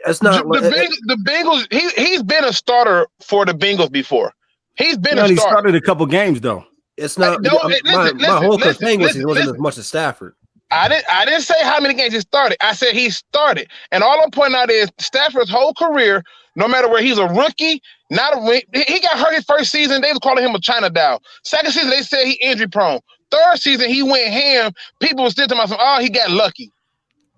that's not the Bengals. He's been a starter for the Bengals before. He's been a starter. He started a couple games though. It's not my whole thing was he wasn't as much as Stafford. I didn't say how many games he started. I said he started, and all I'm pointing out is Stafford's whole career. No matter where he's a rookie, he got hurt his first season. They was calling him a China doll. Second season, they said he injury prone. Third season, he went ham. People were still talking about, he got lucky.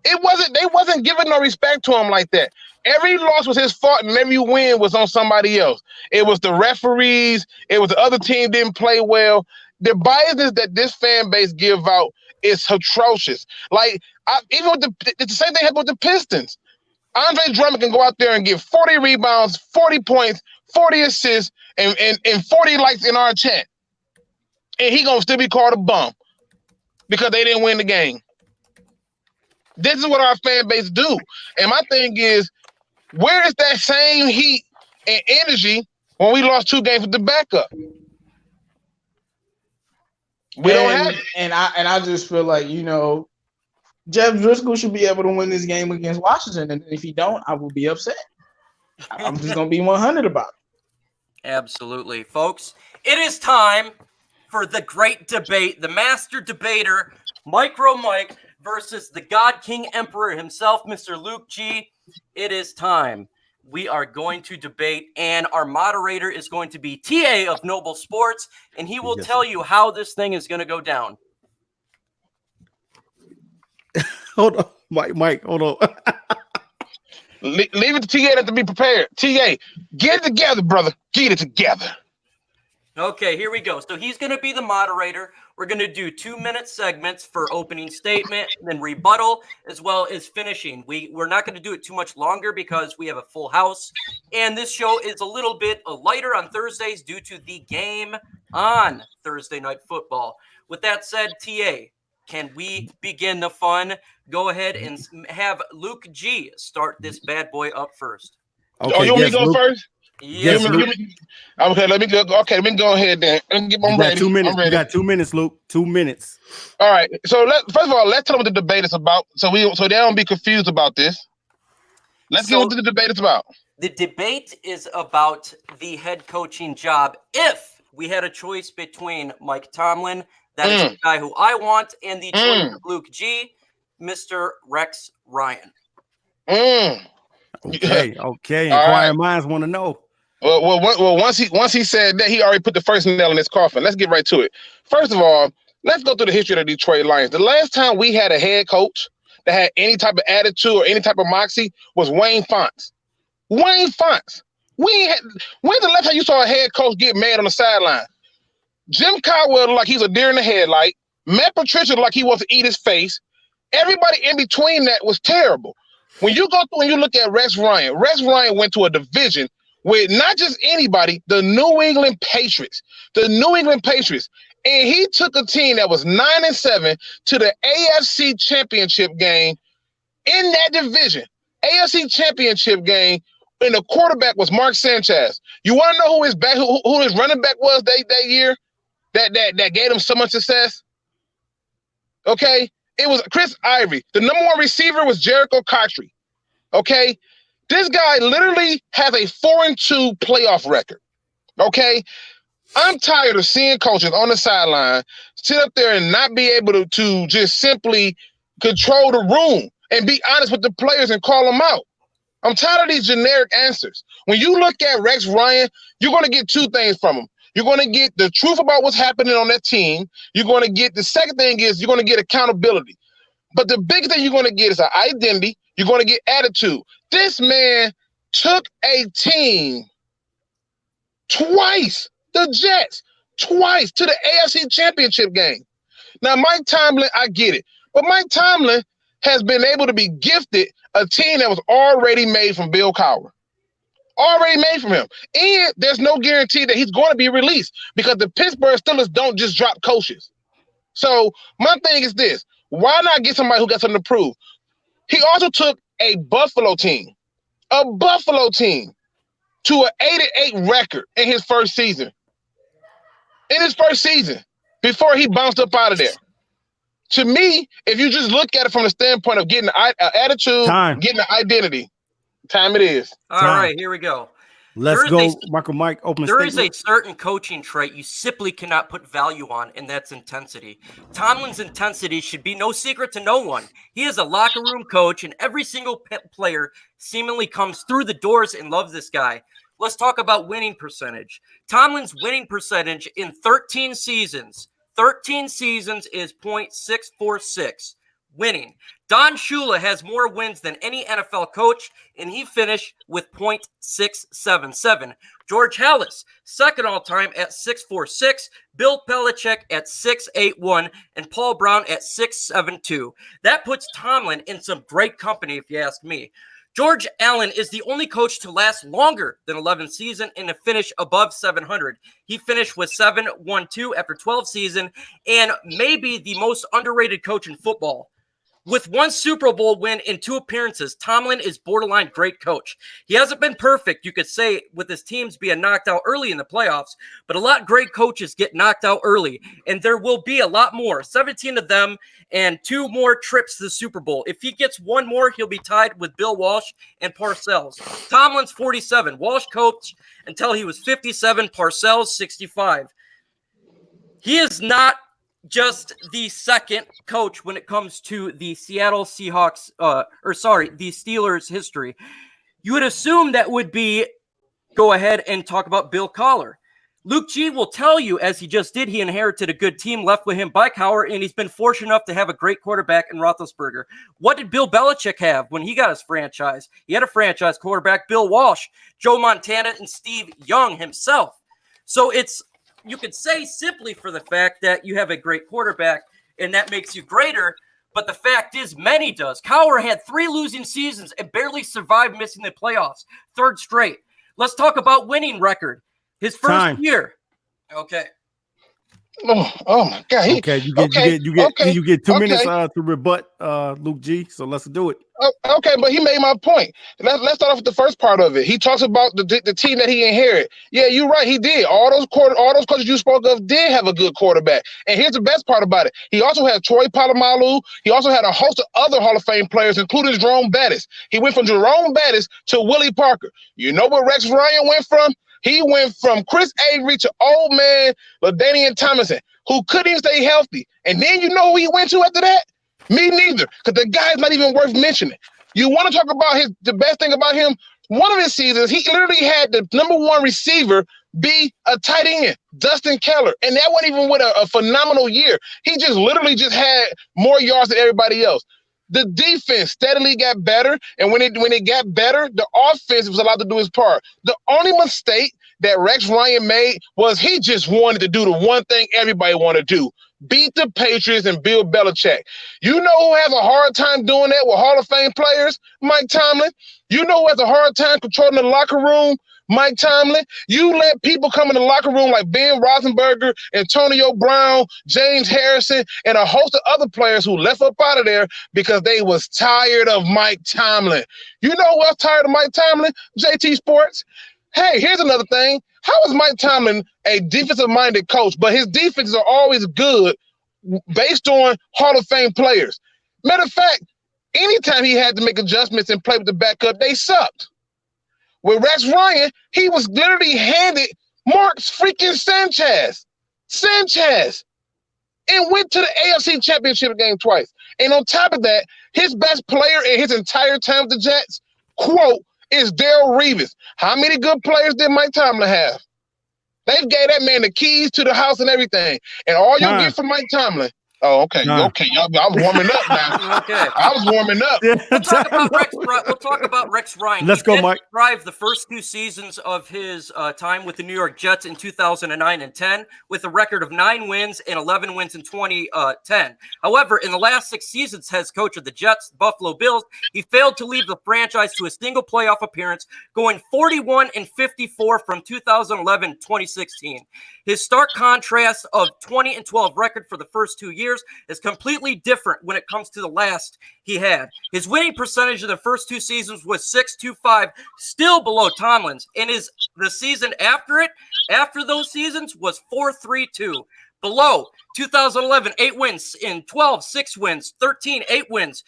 They wasn't giving no respect to him like that. Every loss was his fault, and every win was on somebody else. It was the referees. It was the other team didn't play well. The biasness that this fan base give out is atrocious. Like, even with it's the same thing happened with the Pistons. Andre Drummond can go out there and get 40 rebounds, 40 points, 40 assists, and 40 likes in our chat. And he gonna still be called a bum because they didn't win the game. This is what our fan base do. And my thing is, where is that same heat and energy when we lost 2 games with the backup? We don't have it. And I just feel like, Jeff Driscoll should be able to win this game against Washington. And if he don't, I will be upset. I'm just going to be 100 about it. Absolutely. Folks, it is time for the great debate, the master debater, Micro Mike versus the God King Emperor himself, Mr. Luke G. It is time. We are going to debate, and our moderator is going to be TA of Noble Sports, and he will tell you how this thing is going to go down. Hold on, Mike, hold on. Leave it to TA to be prepared. TA, get it together, brother. Get it together. Okay, here we go. So he's going to be the moderator. We're going to do 2-minute segments for opening statement, then rebuttal, as well as finishing. We're not going to do it too much longer because we have a full house. And this show is a little bit lighter on Thursdays due to the game on Thursday Night Football. With that said, TA, can we begin the fun? Go ahead and have Luke G start this bad boy up first. Okay, you want me to go first? Yes, okay, let me go. Okay, let me go ahead then. Let me get my ready. 2 minutes. You got 2 minutes, Luke. 2 minutes. All right. So first of all, let's tell them what the debate is about, so they don't be confused about this. Let's get what the debate is about. The debate is about the head coaching job. If we had a choice between Mike Tomlin, that is the guy who I want, and the choice of Luke G, Mr. Rex Ryan. Okay. Inquiring minds want to know. Well, once he said that, he already put the first nail in his coffin. Let's get right to it. First of all, let's go through the history of the Detroit Lions. The last time we had a head coach that had any type of attitude or any type of moxie was Wayne Fontes. Wayne Fontes. When's the last time you saw a head coach get mad on the sideline? Jim Caldwell like he's a deer in the headlight. Matt Patricia like he wants to eat his face. Everybody in between that was terrible. When you go through and you look at Rex Ryan went to a division with not just anybody, the New England Patriots. And he took a team that was 9-7 to the AFC Championship game in that division. AFC Championship game, and the quarterback was Mark Sanchez. You want to know who his running back was that year that gave him so much success? Okay? It was Chris Ivory. The number 1 receiver was Jericho Cotchery. Okay? This guy literally has a 4-2 playoff record. Okay? I'm tired of seeing coaches on the sideline sit up there and not be able to just simply control the room and be honest with the players and call them out. I'm tired of these generic answers. When you look at Rex Ryan, you're going to get 2 things from him. You're going to get the truth about what's happening on that team. You're going to get the second thing is you're going to get accountability. But the big thing you're going to get is an identity. You're going to get attitude. This man took a team twice, the Jets, twice to the AFC Championship game. Now, Mike Tomlin, I get it. But Mike Tomlin has been able to be gifted a team that was already made from Bill Cowher. Already made from him. And there's no guarantee that he's going to be released because the Pittsburgh Steelers don't just drop coaches. So my thing is this. Why not get somebody who got something to prove? He also took a Buffalo team to an 8-8 record in his first season. Before he bounced up out of there. To me, if you just look at it from the standpoint of getting an attitude, getting an identity, time it is. All right, here we go. Let's go, Michael Mike, open statement. There is a certain coaching trait you simply cannot put value on, and that's intensity. Tomlin's intensity should be no secret to no one. He is a locker room coach, and every single player seemingly comes through the doors and loves this guy. Let's talk about winning percentage. Tomlin's winning percentage in 13 seasons is .646. winning. Don Shula has more wins than any NFL coach, and he finished with .677. George Halas, second all-time at 646. Bill Belichick at 681, and Paul Brown at 672. That puts Tomlin in some great company, if you ask me. George Allen is the only coach to last longer than 11 seasons and to finish above 700. He finished with 712 after 12 seasons, and maybe the most underrated coach in football. With one Super Bowl win in 2 appearances, Tomlin is borderline great coach. He hasn't been perfect, you could say, with his teams being knocked out early in the playoffs, but a lot of great coaches get knocked out early, and there will be a lot more, 17 of them, and 2 more trips to the Super Bowl. If he gets 1 more, he'll be tied with Bill Walsh and Parcells. Tomlin's 47. Walsh coached until he was 57, Parcells 65. He is not just the second coach when it comes to the Seattle Seahawks, the Steelers history. You would assume that would be, go ahead and talk about Bill Collar. Luke G will tell you, as he just did, he inherited a good team left with him by Cowher, and he's been fortunate enough to have a great quarterback in Roethlisberger. What did Bill Belichick have when he got his franchise? He had a franchise quarterback, Bill Walsh, Joe Montana, and Steve Young himself. So you could say simply for the fact that you have a great quarterback and that makes you greater, but the fact is many does. Cowher had 3 losing seasons and barely survived missing the playoffs, 3rd straight. Let's talk about winning record. His first year. Okay. Oh my God. You get 2 minutes to rebut Luke G. So let's do it. Okay, but he made my point. Let's start off with the first part of it. He talks about the team that he inherited. Yeah, you're right. He did. All those coaches you spoke of did have a good quarterback. And here's the best part about it. He also had Troy Polamalu. He also had a host of other Hall of Fame players, including Jerome Bettis. He went from Jerome Bettis to Willie Parker. You know where Rex Ryan went from? He went from Chris Avery to old man LaDainian Tomlinson, who couldn't even stay healthy. And then you know who he went to after that? Me neither, because the guy's not even worth mentioning. You want to talk about the best thing about him? One of his seasons, he literally had the #1 receiver be a tight end, Dustin Keller. And that wasn't even with a phenomenal year. He just literally had more yards than everybody else. The defense steadily got better, and when it got better, the offense was allowed to do its part. The only mistake that Rex Ryan made was he just wanted to do the one thing everybody wanted to do: beat the Patriots and Bill Belichick. You know who has a hard time doing that with Hall of Fame players? Mike Tomlin. You know who has a hard time controlling the locker room? Mike Tomlin. You let people come in the locker room like Ben Roethlisberger, Antonio Brown, James Harrison, and a host of other players who left up out of there because they was tired of Mike Tomlin. You know who else tired of Mike Tomlin? JT Sports. Hey, here's another thing. How is Mike Tomlin a defensive-minded coach, but his defenses are always good based on Hall of Fame players? Matter of fact, anytime he had to make adjustments and play with the backup, they sucked. With Rex Ryan, he was literally handed Mark's freaking Sanchez, and went to the AFC Championship game twice. And on top of that, his best player in his entire time with the Jets, quote, is Darrelle Revis. How many good players did Mike Tomlin have? They gave that man the keys to the house and everything. And all you get from Mike Tomlin. Oh, okay. Okay. I was warming up now. Okay. I was warming up. We'll talk about Rex Ryan. Let's go, Mike. Survived the first 2 seasons of his time with the New York Jets in 2009 and 10 with a record of 9 wins and 11 wins in 2010. However, in the last 6 seasons as coach of the Jets, Buffalo Bills, he failed to lead the franchise to a single playoff appearance, going 41-54 from 2011-2016. His stark contrast of 20-12 record for the first 2 years is completely different when it comes to the last he had. His winning percentage in the first 2 seasons was .625, still below Tomlin's. And the season after those seasons, was .432, below 2011, 8 wins, in 12, 6 wins, 13, 8 wins,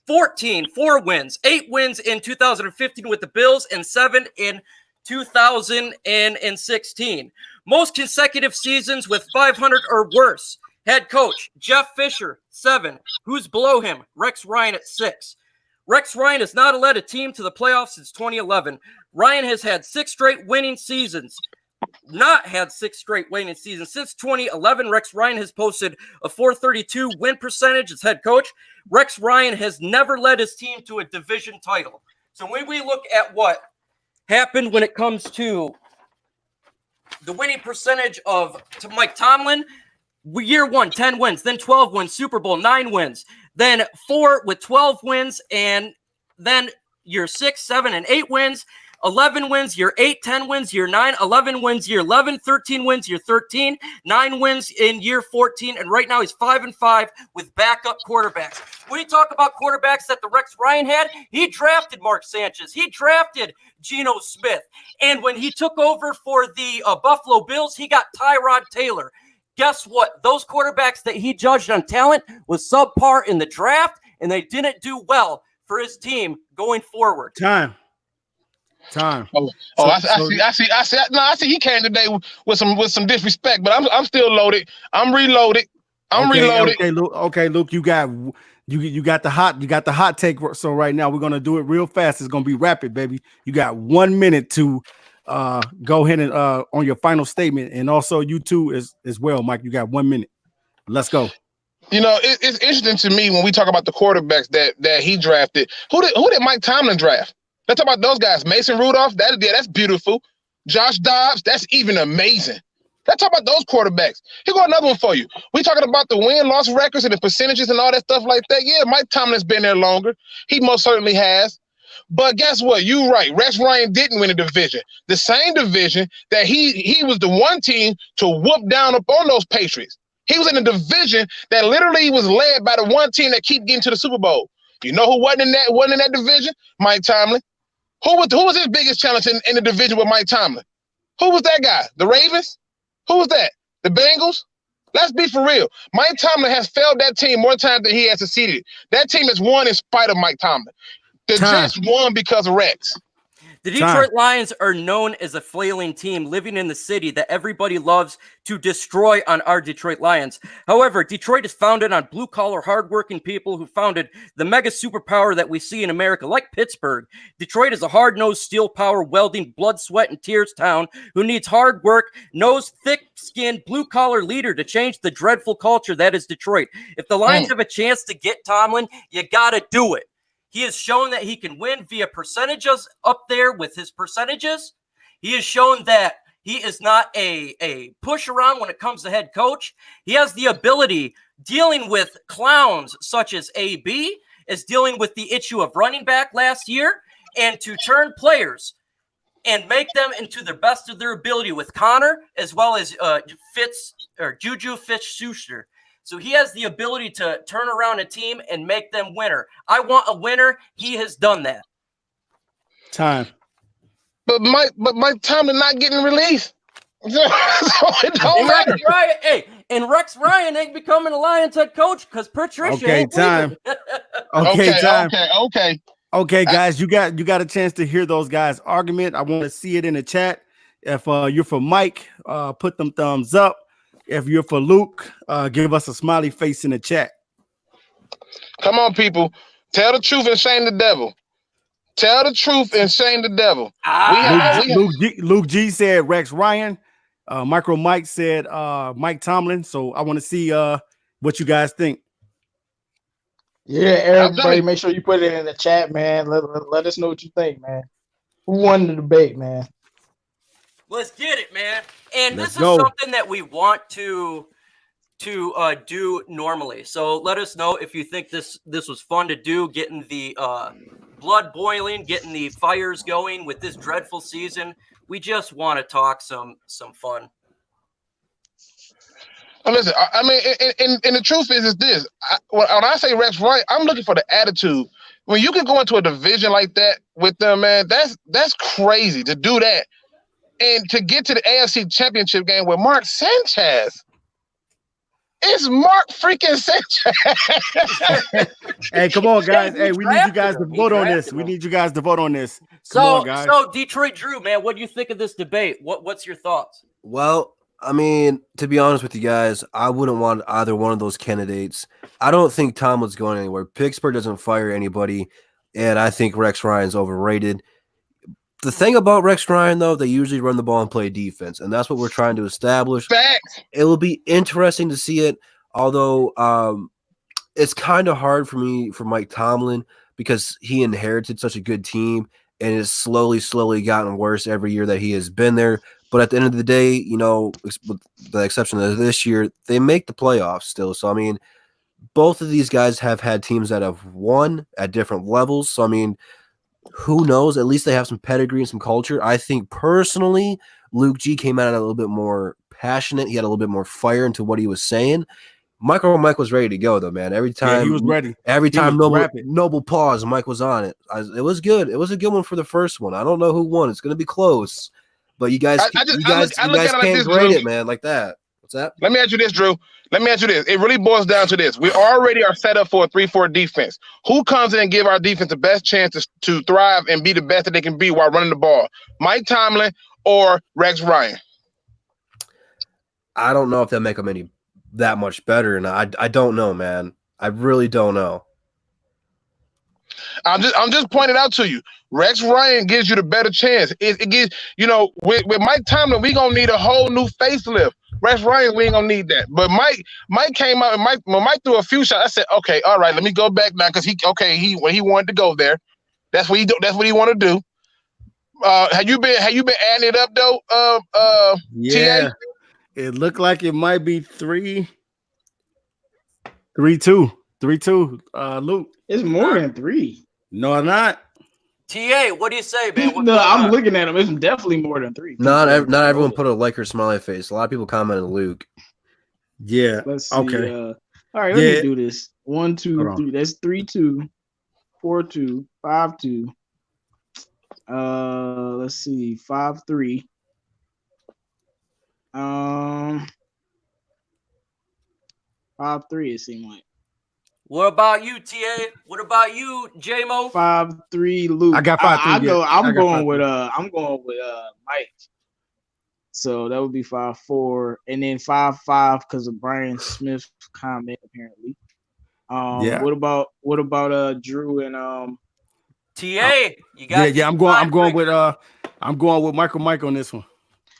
14, 4 wins, 8 wins in 2015 with the Bills, and 7 in 2016. Most consecutive seasons with 500 or worse. Head coach, Jeff Fisher, 7. Who's below him? Rex Ryan at 6. Rex Ryan has not led a team to the playoffs since 2011. Ryan has had 6 straight winning seasons. not had 6 straight winning seasons. Since 2011, Rex Ryan has posted a .432 win percentage as head coach. Rex Ryan has never led his team to a division title. So when we look at what happened when it comes to the winning percentage to Mike Tomlin, year 1, 10 wins, then 12 wins, Super Bowl, 9 wins, then 4 with 12 wins, and then year 6, 7, and 8 wins, 11 wins, year 8, 10 wins, year 9, 11 wins, year 11, 13 wins, year 13, 9 wins in year 14, and right now he's 5-5 with backup quarterbacks. When you talk about quarterbacks that the Rex Ryan had, he drafted Mark Sanchez, he drafted Geno Smith, and when he took over for the Buffalo Bills, he got Tyrod Taylor. Guess what? Those quarterbacks that he judged on talent was subpar in the draft, and they didn't do well for his team going forward. Time. I see. No, I see. He came today with some disrespect, but I'm still loaded. I'm reloaded. Reloaded. Okay, Luke, you got the hot take. So right now we're gonna do it real fast. It's gonna be rapid, baby. You got 1 minute to go ahead and on your final statement, and also you too as well, Mike. You got 1 minute. Let's go. You know, it's interesting to me when we talk about the quarterbacks that he drafted. Who did Mike Tomlin draft? Let's talk about those guys. Mason Rudolph, that's beautiful. Josh Dobbs, that's even amazing. Let's talk about those quarterbacks. Here go another one for you. We talking about the win-loss records and the percentages and all that stuff like that. Yeah, Mike Tomlin's been there longer. He most certainly has. But guess what? You're right. Rex Ryan didn't win a division. The same division that he was the one team to whoop down up on those Patriots. He was in a division that literally was led by the one team that keep getting to the Super Bowl. You know who wasn't in that division? Mike Tomlin. Who was his biggest challenge in the division with Mike Tomlin? Who was that guy? The Ravens? Who was that? The Bengals? Let's be for real. Mike Tomlin has failed that team more times than he has succeeded. That team has won in spite of Mike Tomlin. The Jets won because of Rex. The Detroit Lions are known as a flailing team living in the city that everybody loves to destroy on our Detroit Lions. However, Detroit is founded on blue-collar, hardworking people who founded the mega superpower that we see in America, like Pittsburgh. Detroit is a hard-nosed, steel-power, welding, blood, sweat, and tears town who needs hard work, knows thick-skinned, blue-collar leader to change the dreadful culture that is Detroit. If the Lions have a chance to get Tomlin, you got to do it. He has shown that he can win via percentages up there with his percentages. He has shown that he is not a push around when it comes to head coach. He has the ability dealing with clowns such as AB, is dealing with the issue of running back last year, and to turn players and make them into the best of their ability with Connor, as well as Juju Fitz-Schuster. So he has the ability to turn around a team and make them winner. I want a winner. He has done that. Time. But Mike Tomlin not getting released. So it don't matter. Rex Ryan ain't becoming a Lions head coach because Patricia ain't time. Okay, guys, you got a chance to hear those guys' argument. I want to see it in the chat. If you're for Mike, put them thumbs up. If you're for Luke, give us a smiley face in the chat. Come on, people. Tell the truth and shame the devil. Tell the truth and shame the devil. Luke G said Rex Ryan. Micro Mike said Mike Tomlin. So I want to see what you guys think. Yeah, everybody, make sure you put it in the chat, man. Let us know what you think, man. Who won the debate, man? Let's get it, man. And this is something that we want to do normally. So let us know if you think this was fun to do, getting the blood boiling, getting the fires going with this dreadful season. We just want to talk some fun. Well, listen, I mean, and the truth is this. When I say Rex Ryan, I'm looking for the attitude. When you can go into a division like that with them, man, that's crazy to do that. And to get to the AFC Championship game with Mark Sanchez. It's Mark freaking Sanchez. Hey, come on, guys. Hey, we need you guys to vote on this. We need you guys to vote on this. So Detroit Drew, man, what do you think of this debate? What's your thoughts? Well, I mean, to be honest with you guys, I wouldn't want either one of those candidates. I don't think Tomlin's going anywhere. Pittsburgh doesn't fire anybody, and I think Rex Ryan's overrated. The thing about Rex Ryan, though, they usually run the ball and play defense, and that's what we're trying to establish. Facts. It will be interesting to see it, although it's kind of hard for Mike Tomlin, because he inherited such a good team, and it's slowly gotten worse every year that he has been there. But at the end of the day, you know, with the exception of this year, they make the playoffs still. So, I mean, both of these guys have had teams that have won at different levels. So, I mean, who knows? At least they have some pedigree and some culture. I think personally, Luke G came out a little bit more passionate. He had a little bit more fire into what he was saying. Mike was ready to go, though, man. Every time he was ready. Every He time was Noble pause, Mike was on it. It was good. It was a good one for the first one. I don't know who won. It's going to be close, but you guys can't grade it, man, like that. What's that? Let me ask you this, Drew. Let me ask you this. It really boils down to this. We already are set up for a 3-4 defense. Who comes in and give our defense the best chance to thrive and be the best that they can be while running the ball? Mike Tomlin or Rex Ryan? I don't know if they'll make them that much better, and I don't know, man. I really don't know. I'm just pointing out to you. Rex Ryan gives you the better chance. It gives, you know, with Mike Tomlin, we gonna need a whole new facelift. Rex Ryan, we ain't gonna need that. But Mike came out and when Mike threw a few shots, I said, okay, all right, let me go back now, because when he wanted to go there, that's what he want to do. Have you been adding it up though? Yeah, TA? it looked like it might be 3-2. Luke. It's more than 3. No, I'm not. TA, what do you say, man? What's No, going I'm on? looking at them. It's definitely more than 3. Not everyone put a like or smiley face. A lot of people commented Luke. Yeah. Let's see. Okay. All right, let me do this. 1, 2, Hold on. 3. That's 3-2, 4-2, 5-2. Let's see, 5-3. 5-3. It seemed like. What about you, TA? What about you, J-Mo? 5-3, Luke. I got 5-3. I'm going with Mike. So that would be 5-4, and then 5-5 because of Brian Smith's comment apparently. Yeah. What about Drew and TA, you got I'm going with Michael Mike on this one.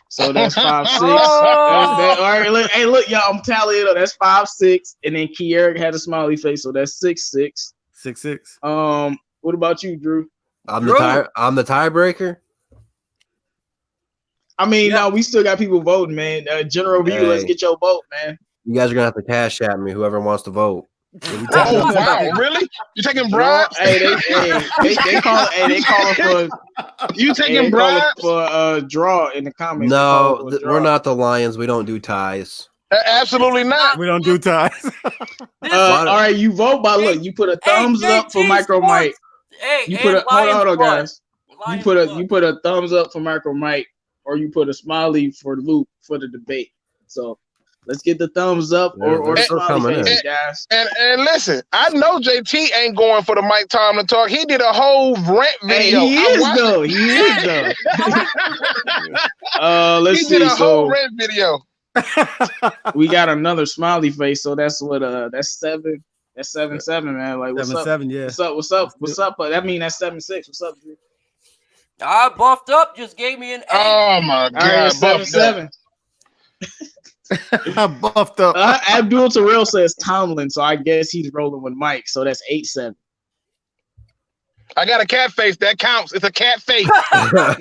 So that's 5-6. Oh! All right, look, y'all, I'm tallying up. That's 5-6, and then Kieric had a smiley face, so that's 6-6. 6-6. What about you, Drew? I'm the tiebreaker. I mean, no, we still got people voting, man. General view, let's get your vote, man. You guys are gonna have to cash at me, whoever wants to vote. Oh wow, really? You taking bribes? Hey, they call for You taking bribes for draw in the comments. No, we're not the Lions. We don't do ties. Absolutely not. We don't do ties. All right, you vote by look. You put a thumbs up for Micro Mike. You put a hold on, guys. You put a thumbs up for Micro Mike, or you put a smiley for Luke for the debate. So let's get the thumbs up or smiley face, guys. And listen, I know JT ain't going for the Mike Tomlin talk. He did a whole rant video. He is though. Let's see. He did a whole rant video. We got another smiley face, so that's what that's 7. That's 7-7, man. Like what's 7-7, yeah. What's up? But that mean that's 7-6. What's up, Drew? I buffed up, just gave me an 8. Oh my god, All right, 7-7. I buffed up. Abdul Terrell says Tomlin, so I guess he's rolling with Mike. So that's 8-7. I got a cat face. That counts. It's a cat face. That's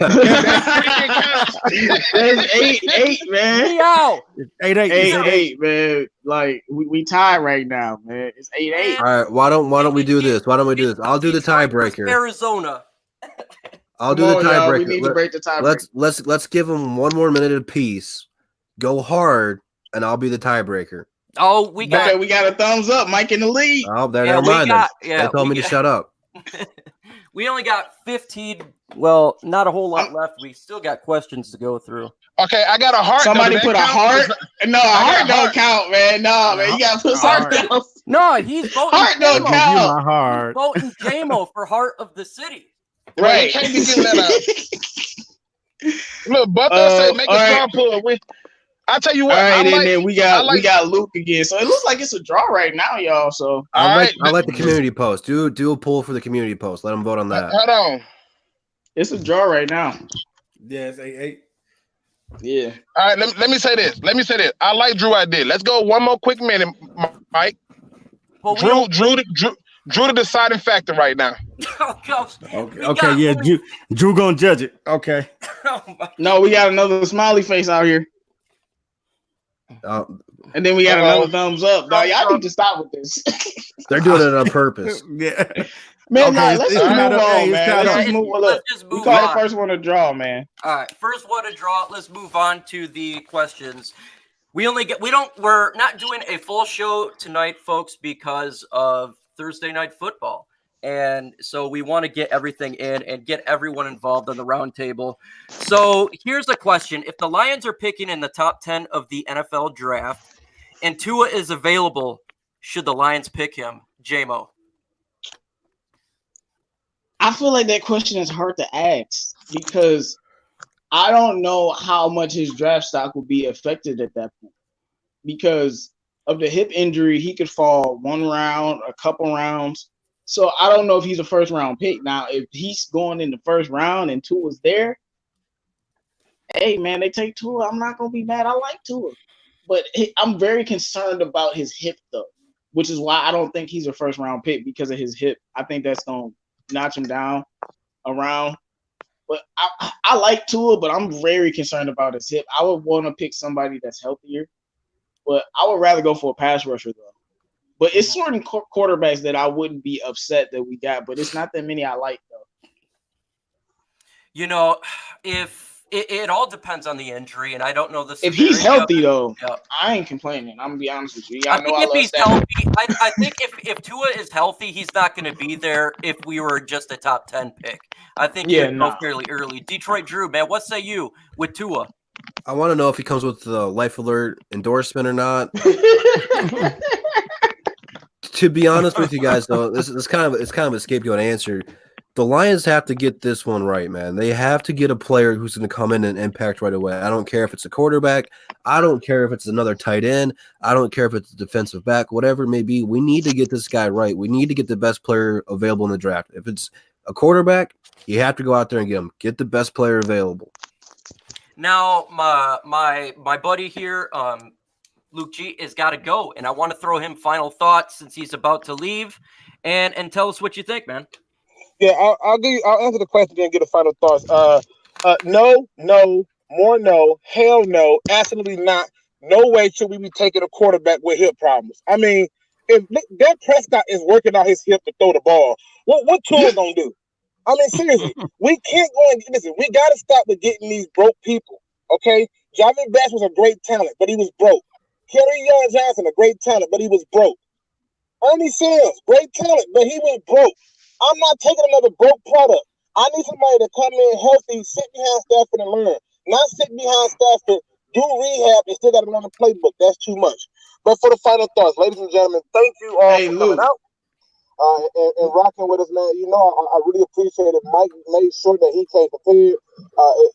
8-8, man. Yo! 8-8, man. Like we tied right now, man. It's 8-8. All right, why don't we do this? I'll do the tiebreaker. Arizona. I'll do the tiebreaker. We need to break the tiebreaker. Let's give them one more minute apiece. Go hard, and I'll be the tiebreaker. Oh, we got a thumbs up. Mike in the lead. Oh, never mind. They told me to shut up. We only got 15. Well, not a whole lot left. We still got questions to go through. Okay, I got a heart. Somebody put a heart. No, a heart don't count, man. No, man, you gotta put something else. No, he's voting. Heart don't J-Mo. count. my heart. He's voting J-Mo for Heart of the City. Right. Can't be giving that out. Look, Butler say make a straw pull. I tell you what. All right, and then we got Luke again. So it looks like it's a draw right now, y'all. So I like the community post. Do a poll for the community post. Let them vote on that. Hold on. It's a draw right now. Yeah, it's 8-8. Yeah. All right, let me say this. I like Drew idea. Let's go one more quick minute, Mike. Well, Drew the deciding factor right now. Okay, yeah, Drew gonna judge it. Okay. No, we got another smiley face out here. And then we got another thumbs up. Dog, y'all need to stop with this. They're doing it on purpose. Yeah. Man, Okay, let's just move on, man. Let's just move we call on. the first one a draw, man. All right, first one to draw. Let's move on to the questions. We're not doing a full show tonight, folks, because of Thursday night football. And so we want to get everything in and get everyone involved on the round table. So here's the question. If the Lions are picking in the top 10 of the NFL draft and Tua is available, should the Lions pick him? J-Mo. I feel like that question is hard to ask because I don't know how much his draft stock will be affected at that point. Because of the hip injury, he could fall one round, a couple rounds. So I don't know if he's a first round pick. Now, if he's going in the first round and Tua's there, hey, man, they take Tua. I'm not going to be mad. I like Tua. But I'm very concerned about his hip, though, which is why I don't think he's a first round pick because of his hip. I think that's going to notch him down around. But I like Tua, but I'm very concerned about his hip. I would want to pick somebody that's healthier. But I would rather go for a pass rusher, though. But it's certain quarterbacks that I wouldn't be upset that we got, but it's not that many I like, though. You know, if it all depends on the injury, and I don't know the severity. If he's healthy, though, yeah. I ain't complaining. I'm going to be honest with you. I think if he's healthy, I think if Tua is healthy, he's not going to be there if we were just a top 10 pick. I think he'd go fairly early. Detroit Drew, man, what say you with Tua? I want to know if he comes with the Life Alert endorsement or not. To be honest with you guys, though, it's kind of a scapegoat answer. The Lions have to get this one right, man. They have to get a player who's going to come in and impact right away. I don't care if it's a quarterback. I don't care if it's another tight end. I don't care if it's a defensive back, whatever it may be. We need to get this guy right. We need to get the best player available in the draft. If it's a quarterback, you have to go out there and get him. Get the best player available. Now, my buddy here, Luke G, has got to go, and I want to throw him final thoughts since he's about to leave, and tell us what you think, man. Yeah, I'll answer the question and get a final thoughts. No, more no, hell no, absolutely not. No way should we be taking a quarterback with hip problems. I mean, if Dak Prescott is working out his hip to throw the ball, what Tua gonna do? I mean, seriously, we can't go and listen. We got to stop with getting these broke people. Okay, Javi Bass was a great talent, but he was broke. Kerry Young Johnson, a great talent, but he was broke. Ernie Sims, great talent, but he was broke. I'm not taking another broke product. I need somebody to come in healthy, sit behind Stafford and learn. Not sit behind Stafford, do rehab, and still got to learn the playbook. That's too much. But for the final thoughts, ladies and gentlemen, thank you all for coming out and rocking with us, man. You know, I really appreciate it. Mike made sure that he came prepared.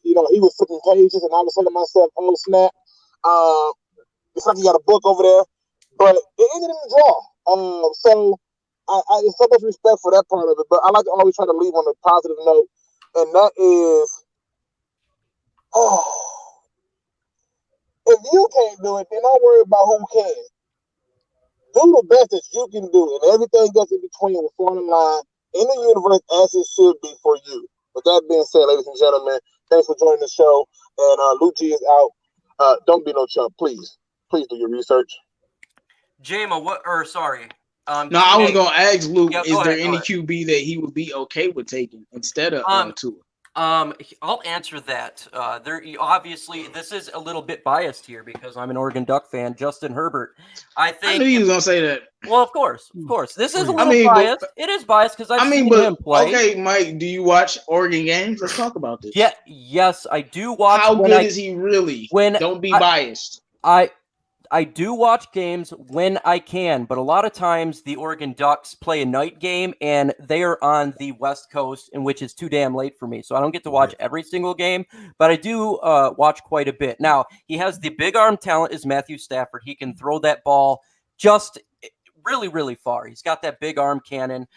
You know, he was flipping pages, and I was saying to myself, oh, snap. It's like you got a book over there. But it ended in a draw. So I there's so much respect for that part of it, but I like to always try to leave on a positive note, and that is, if you can't do it, then don't worry about who can. Do the best that you can do, and everything else in between will fall in line in the universe as it should be for you. With that being said, ladies and gentlemen, thanks for joining the show, and Lucci is out. Don't be no chump, please. Please do your research. Jama, no, I was gonna ask Luke, yeah, is there any QB that he would be okay with taking instead of Tua? I'll answer that. Obviously, this is a little bit biased here because I'm an Oregon Duck fan. Justin Herbert, I think. I knew you was gonna say that. Well, of course. This is a little biased. It is biased because I've seen him play. Okay, Mike, do you watch Oregon games? Let's talk about this. Yeah, yes, I do watch. How good is he really? Don't be biased. I do watch games when I can, but a lot of times the Oregon Ducks play a night game and they are on the West Coast, and which is too damn late for me. So I don't get to watch every single game, but I do watch quite a bit. Now, he has the big arm talent is Matthew Stafford. He can throw that ball just really, really far. He's got that big arm cannon.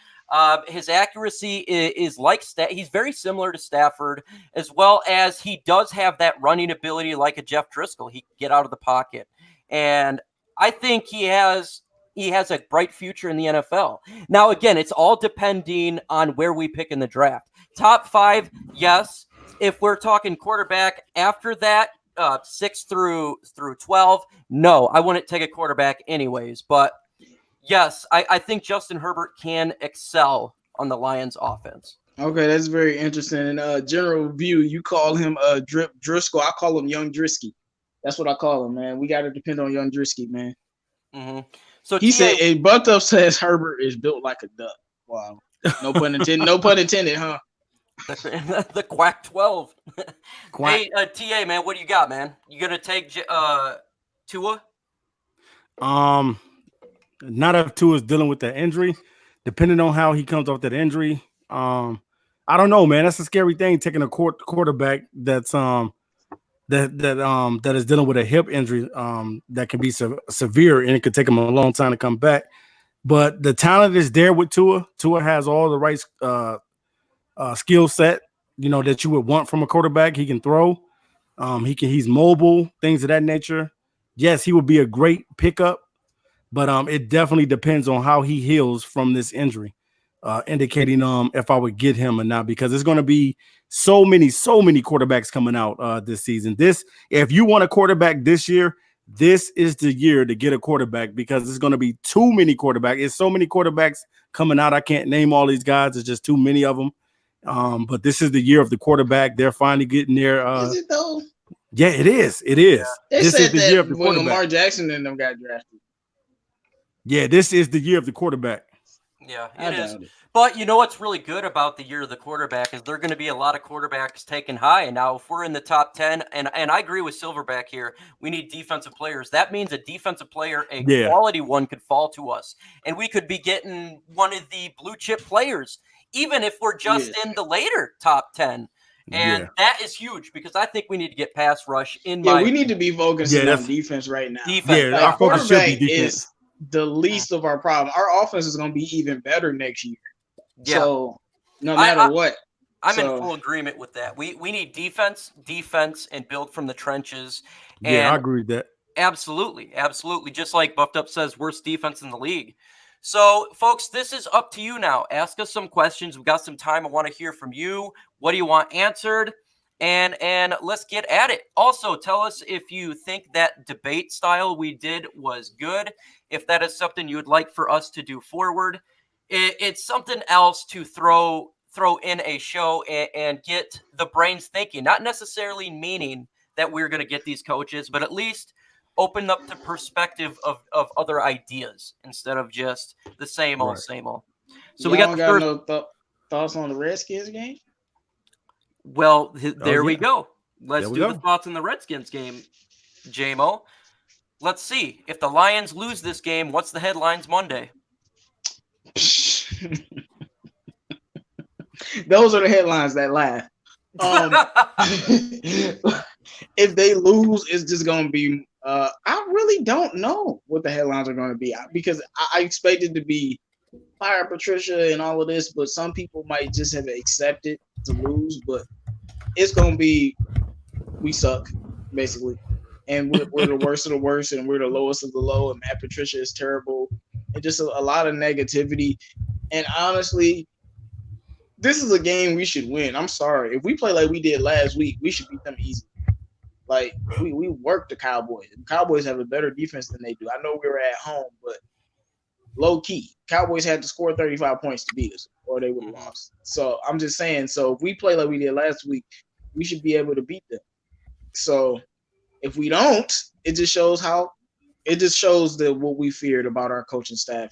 His accuracy is like he's very similar to Stafford, as well as he does have that running ability like a Jeff Driscoll. He can get out of the pocket, and I think he has a bright future in the NFL. Now, again, it's all depending on where we pick in the draft. Top 5, yes. If we're talking quarterback after that, 6 through 12, no, I wouldn't take a quarterback anyways. But yes, I think Justin Herbert can excel on the Lions offense. Okay, that's very interesting. And general view, you call him Driscoll. I call him Young Drisky. That's what I call him, man. We got to depend on Young Drisky, man. Mm-hmm. So he said, "A butt up says Herbert is built like a duck." Wow, no pun intended. No pun intended, huh? The Quack 12. Quack. Hey, TA, man, what do you got, man? You gonna take Tua? Not if Tua's dealing with that injury. Depending on how he comes off that injury, I don't know, man. That's a scary thing, taking a quarterback that's that is dealing with a hip injury that can be severe, and it could take him a long time to come back. But the talent is there with Tua. Tua has all the right skill set, that you would want from a quarterback. He can throw. He's mobile, things of that nature. Yes, he would be a great pickup, but it definitely depends on how he heals from this injury, indicating if I would get him or not, because there's going to be so many quarterbacks coming out this season. If you want a quarterback this year, this is the year to get a quarterback, because there's going to be too many quarterbacks. There's so many quarterbacks coming out. I can't name all these guys. There's just too many of them. But this is the year of the quarterback. They're finally getting there. Is it though? Yeah, it is. It is. Yeah. This is the year of the quarterback. When Lamar Jackson and them got drafted. Yeah, this is the year of the quarterback. Yeah, it is. But you know what's really good about the year of the quarterback is there are going to be a lot of quarterbacks taken high. And now if we're in the top 10, and I agree with Silverback here, we need defensive players. That means a defensive player, quality one, could fall to us. And we could be getting one of the blue chip players, even if we're just in the later top 10. And that is huge, because I think we need to get pass rush in we need to be focusing on defense right now. Defense. Yeah, our focus should be defense. Is the least of our problem. Our offense is going to be even better next year. Yeah. So no matter what. I'm in full agreement with that. We need defense, and build from the trenches. And I agree with that. Absolutely. Just like Buffed Up says, worst defense in the league. So, folks, this is up to you now. Ask us some questions. We've got some time. I want to hear from you. What do you want answered? And let's get at it. Also, tell us if you think that debate style we did was good, if that is something you would like for us to do forward. It's something else to throw in a show and get the brains thinking, not necessarily meaning that we're going to get these coaches, but at least open up the perspective of other ideas instead of just the same old. So we got the first thoughts on the Redskins game. Well, there we go. Let's do the thoughts on the Redskins game, JMO. Let's see. If the Lions lose this game, what's the headlines Monday? Those are the headlines that laugh. If they lose, it's just going to be I really don't know what the headlines are going to be, because I expected to be fire Patricia and all of this, but some people might just have accepted to lose. But it's going to be, we suck, basically. And we're the worst of the worst, and we're the lowest of the low, and Matt Patricia is terrible. And just a lot of negativity. And honestly, this is a game we should win. I'm sorry. If we play like we did last week, we should beat them easy. Like, we worked the Cowboys. The Cowboys have a better defense than they do. I know we were at home, but low-key, Cowboys had to score 35 points to beat us, or they would have lost. So I'm just saying, so if we play like we did last week, we should be able to beat them. So if we don't, it just shows what we feared about our coaching staff.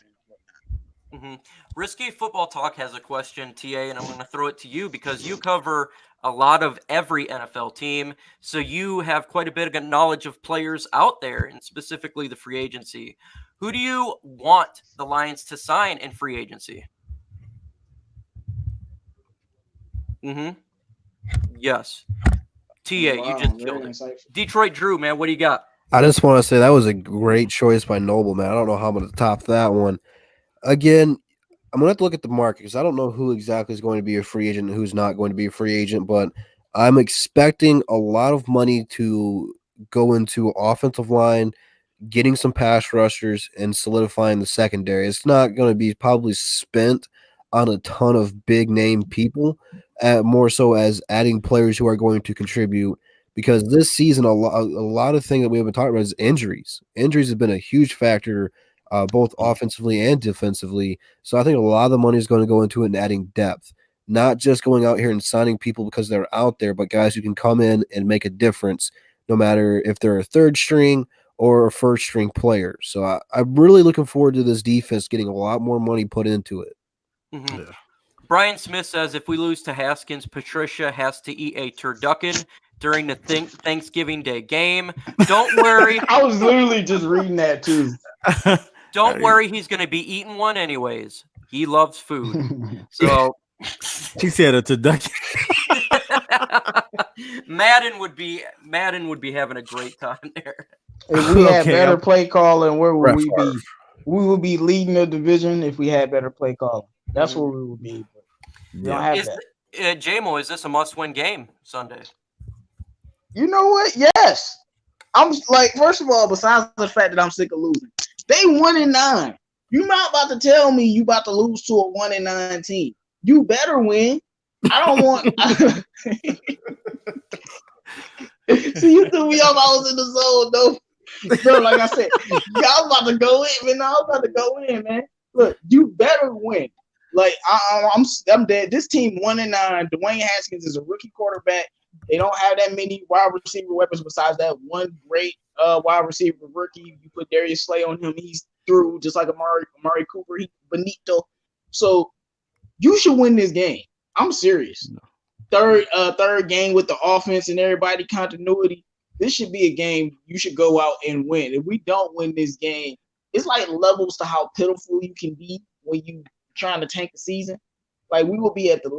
Mm-hmm. Risky Football Talk has a question, TA, and I'm going to throw it to you because you cover a lot of every NFL team, so you have quite a bit of knowledge of players out there, and specifically the free agency. Who do you want the Lions to sign in free agency? Mm-hmm. Yes. TA, you just killed it. Detroit Drew, man, what do you got? I just want to say that was a great choice by Noble, man. I don't know how I'm going to top that one. Again, I'm gonna have to look at the market because I don't know who exactly is going to be a free agent and who's not going to be a free agent, but I'm expecting a lot of money to go into offensive line, getting some pass rushers, and solidifying the secondary. It's not going to be probably spent on a ton of big name people, more so as adding players who are going to contribute. Because this season, a lot of things that we have been talking about is injuries. Injuries have been a huge factor, both offensively and defensively. So I think a lot of the money is going to go into it and adding depth, not just going out here and signing people because they're out there, but guys who can come in and make a difference, no matter if they're a third string or a first string player. So I'm really looking forward to this defense getting a lot more money put into it. Mhm. Yeah. Brian Smith says if we lose to Haskins, Patricia has to eat a turducken during the Thanksgiving Day game. Don't worry. I was literally just reading that too. Don't worry. He's going to be eating one anyways. He loves food. So She said a turducken. Madden would be having a great time there. If we had Okay, better I'm- play calling, where would Brett we be? We would be leading the division if we had better play calling. That's where we would be. But we don't have Is that. JMO, is this a must-win game Sunday? You know what? Yes. I'm like, first of all, besides the fact that I'm sick of losing, they 1-9. You not about to tell me you about to lose to a 1-9 team. You better win. I don't want. See, you threw me off. I was in the zone, though. Bro, like I said, y'all about to go in, man. I'm about to go in, man. Look, you better win. Like I'm dead. This team 1-9. Dwayne Haskins is a rookie quarterback. They don't have that many wide receiver weapons besides that one great wide receiver rookie. You put Darius Slay on him, he's through just like Amari Cooper, Benito. So you should win this game. I'm serious. Third game with the offense and everybody continuity. This should be a game you should go out and win. If we don't win this game, it's like levels to how pitiful you can be when you trying to tank the season. Like we will be at the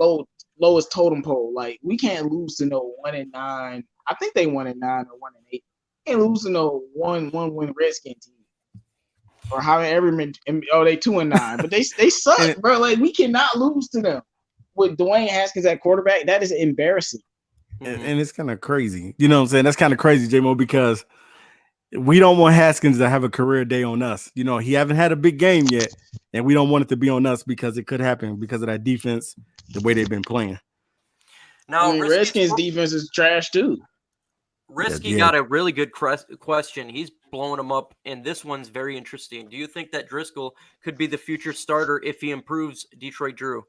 lowest totem pole. Like we can't lose to no 1-9. I think they 1-9 or 1-8. Can't lose to no one win Redskins team. Or however many. Oh, they 2-9, but they suck, bro. Like we cannot lose to them with Dwayne Haskins at quarterback. That is embarrassing. And it's kind of crazy. You know what I'm saying? That's kind of crazy, J-Mo, because we don't want Haskins to have a career day on us. You know, he haven't had a big game yet, and we don't want it to be on us because it could happen because of that defense, the way they've been playing. Now, Redskins defense is trash too. Risky got a really good question. He's blowing him up, and this one's very interesting. Do you think that Driscoll could be the future starter if he improves Detroit Drew?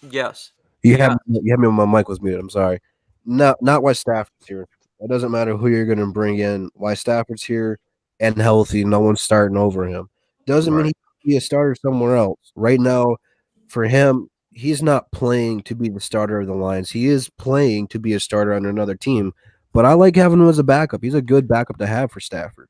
Yes. You have me when my mic was muted. I'm sorry. Not why Stafford's here. It doesn't matter who you're going to bring in. Why Stafford's here and healthy, no one's starting over him. Doesn't mean he can be a starter somewhere else. Right now, for him, he's not playing to be the starter of the Lions. He is playing to be a starter on another team. But I like having him as a backup. He's a good backup to have for Stafford.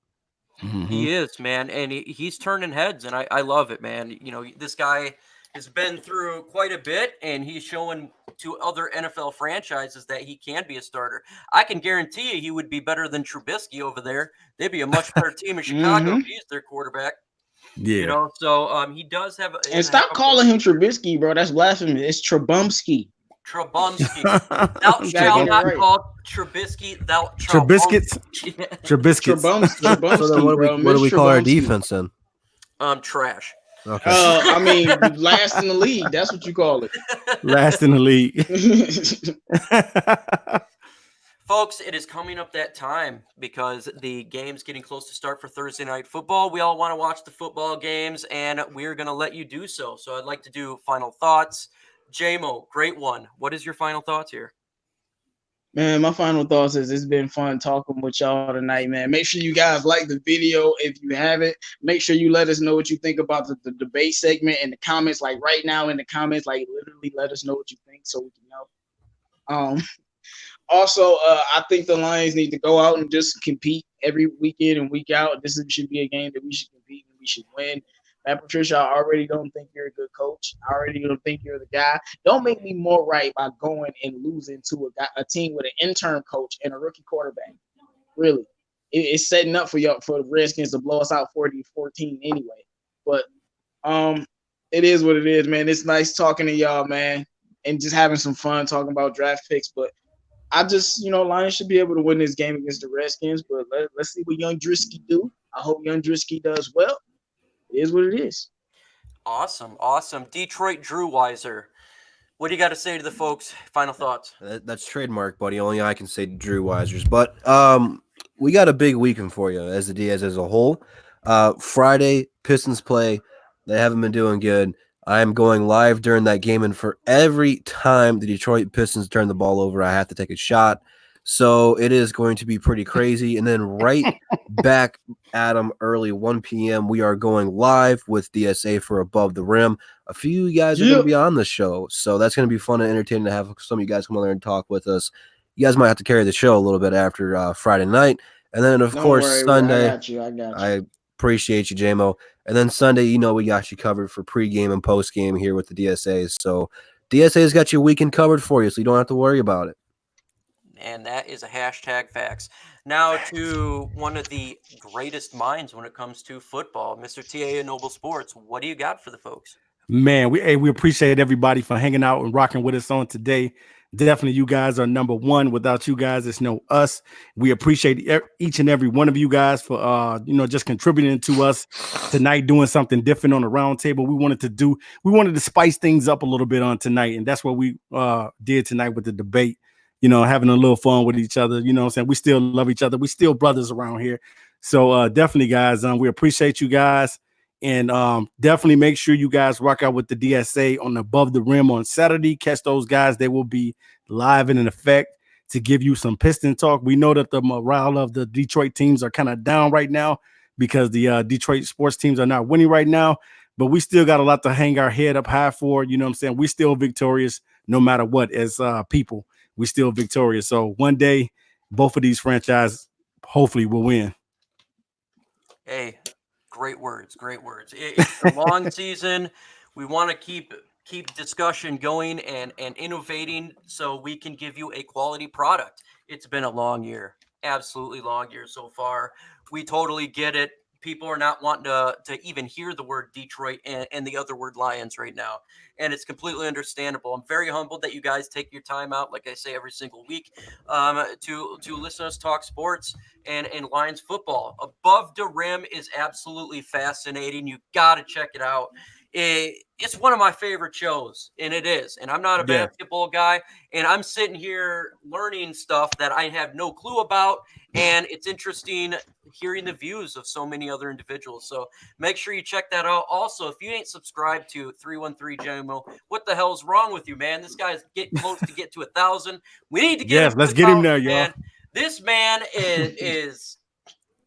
Mm-hmm. He is, man, and he's turning heads, and I love it, man. You know, this guy has been through quite a bit, and he's showing to other NFL franchises that he can be a starter. I can guarantee you he would be better than Trubisky over there. They'd be a much better team in Chicago if he's their quarterback. Yeah. You know, so he does have – And stop calling him Trubisky, bro. That's blasphemy. It's Trubumsky. Trubumsky. Thou shalt not call Trubisky. Thou Trubiscuits. Trubiscuits. Trubumsky, So then what do we call our defense then? Trash. Okay. I mean, last in the league. That's what you call it. Last in the league. Folks, it is coming up that time because the game's getting close to start for Thursday Night Football. We all want to watch the football games, and we're going to let you do so. So I'd like to do final thoughts. JMO, great one. What is your final thoughts here? Man, my final thoughts is it's been fun talking with y'all tonight, man. Make sure you guys like the video if you haven't. Make sure you let us know what you think about the debate segment in the comments. Like right now in the comments, like literally let us know what you think so we can know. Also, I think the Lions need to go out and just compete every week in and week out. This should be a game that we should compete and we should win. Matt Patricia, I already don't think you're a good coach. I already don't think you're the guy. Don't make me more right by going and losing to a team with an intern coach and a rookie quarterback. Really. It's setting up for the Redskins to blow us out 40-14 anyway. But It is what it is, man. It's nice talking to y'all, man, and just having some fun talking about draft picks. But I just, Lions should be able to win this game against the Redskins. But let's see what Young Drisky do. I hope Young Drisky does well. It is what it is. Awesome. Detroit Drew Weiser. What do you got to say to the folks? Final thoughts. That's trademark, buddy. Only I can say Drew Weisers. But we got a big weekend for you as the Diaz as a whole. Friday, Pistons play. They haven't been doing good. I'm going live during that game, and for every time the Detroit Pistons turn the ball over, I have to take a shot. So it is going to be pretty crazy. And then right back at them early 1 p.m., we are going live with DSA for Above the Rim. A few of you guys are going to be on the show, so that's going to be fun and entertaining to have some of you guys come on there and talk with us. You guys might have to carry the show a little bit after Friday night. And then, of course, Sunday. I got you. I appreciate you, JMO. And then Sunday, we got you covered for pregame and postgame here with the DSAs. So DSA's got your weekend covered for you, so you don't have to worry about it. And that is a hashtag facts. Now to one of the greatest minds when it comes to football, Mr. TA and Noble Sports. What do you got for the folks? Man, we appreciate everybody for hanging out and rocking with us on today. Definitely, you guys are number one. Without you guys, it's no us. We appreciate each and every one of you guys for just contributing to us tonight, doing something different on the round table. We wanted to spice things up a little bit on tonight, and that's what we did tonight with the debate. Having a little fun with each other. You know what I'm saying? We still love each other. We still brothers around here. So definitely, guys, we appreciate you guys. And definitely make sure you guys rock out with the DSA on Above the Rim on Saturday. Catch those guys. They will be live and in effect to give you some Piston talk. We know that the morale of the Detroit teams are kind of down right now because the Detroit sports teams are not winning right now. But we still got a lot to hang our head up high for. You know what I'm saying? We're still victorious no matter what as people. We're still victorious. So one day, both of these franchises hopefully will win. Hey, great words. It's a long season. We want to keep discussion going and innovating so we can give you a quality product. It's been a long year, absolutely long year so far. We totally get it. People are not wanting to even hear the word Detroit and the other word Lions right now. And it's completely understandable. I'm very humbled that you guys take your time out, like I say, every single week to listen to us talk sports and Lions football. Above the Rim is absolutely fascinating. You got to check it out. It's one of my favorite shows, and it is. And I'm not a basketball guy, and I'm sitting here learning stuff that I have no clue about, and it's interesting hearing the views of so many other individuals. So make sure you check that out. Also, if you ain't subscribed to 313 JMO, what the hell's wrong with you, man? This guy's getting close to get to 1,000. We need to get him. Let's get him there, y'all. This man is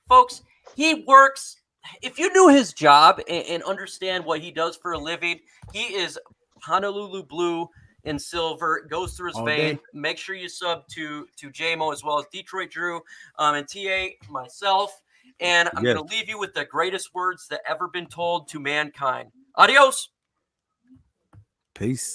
folks, he works. If you knew his job and understand what he does for a living, he is Honolulu blue and silver. Goes through his vein. Make sure you sub to JMO as well as Detroit Drew and TA, myself. And I'm going to leave you with the greatest words that ever been told to mankind. Adios. Peace.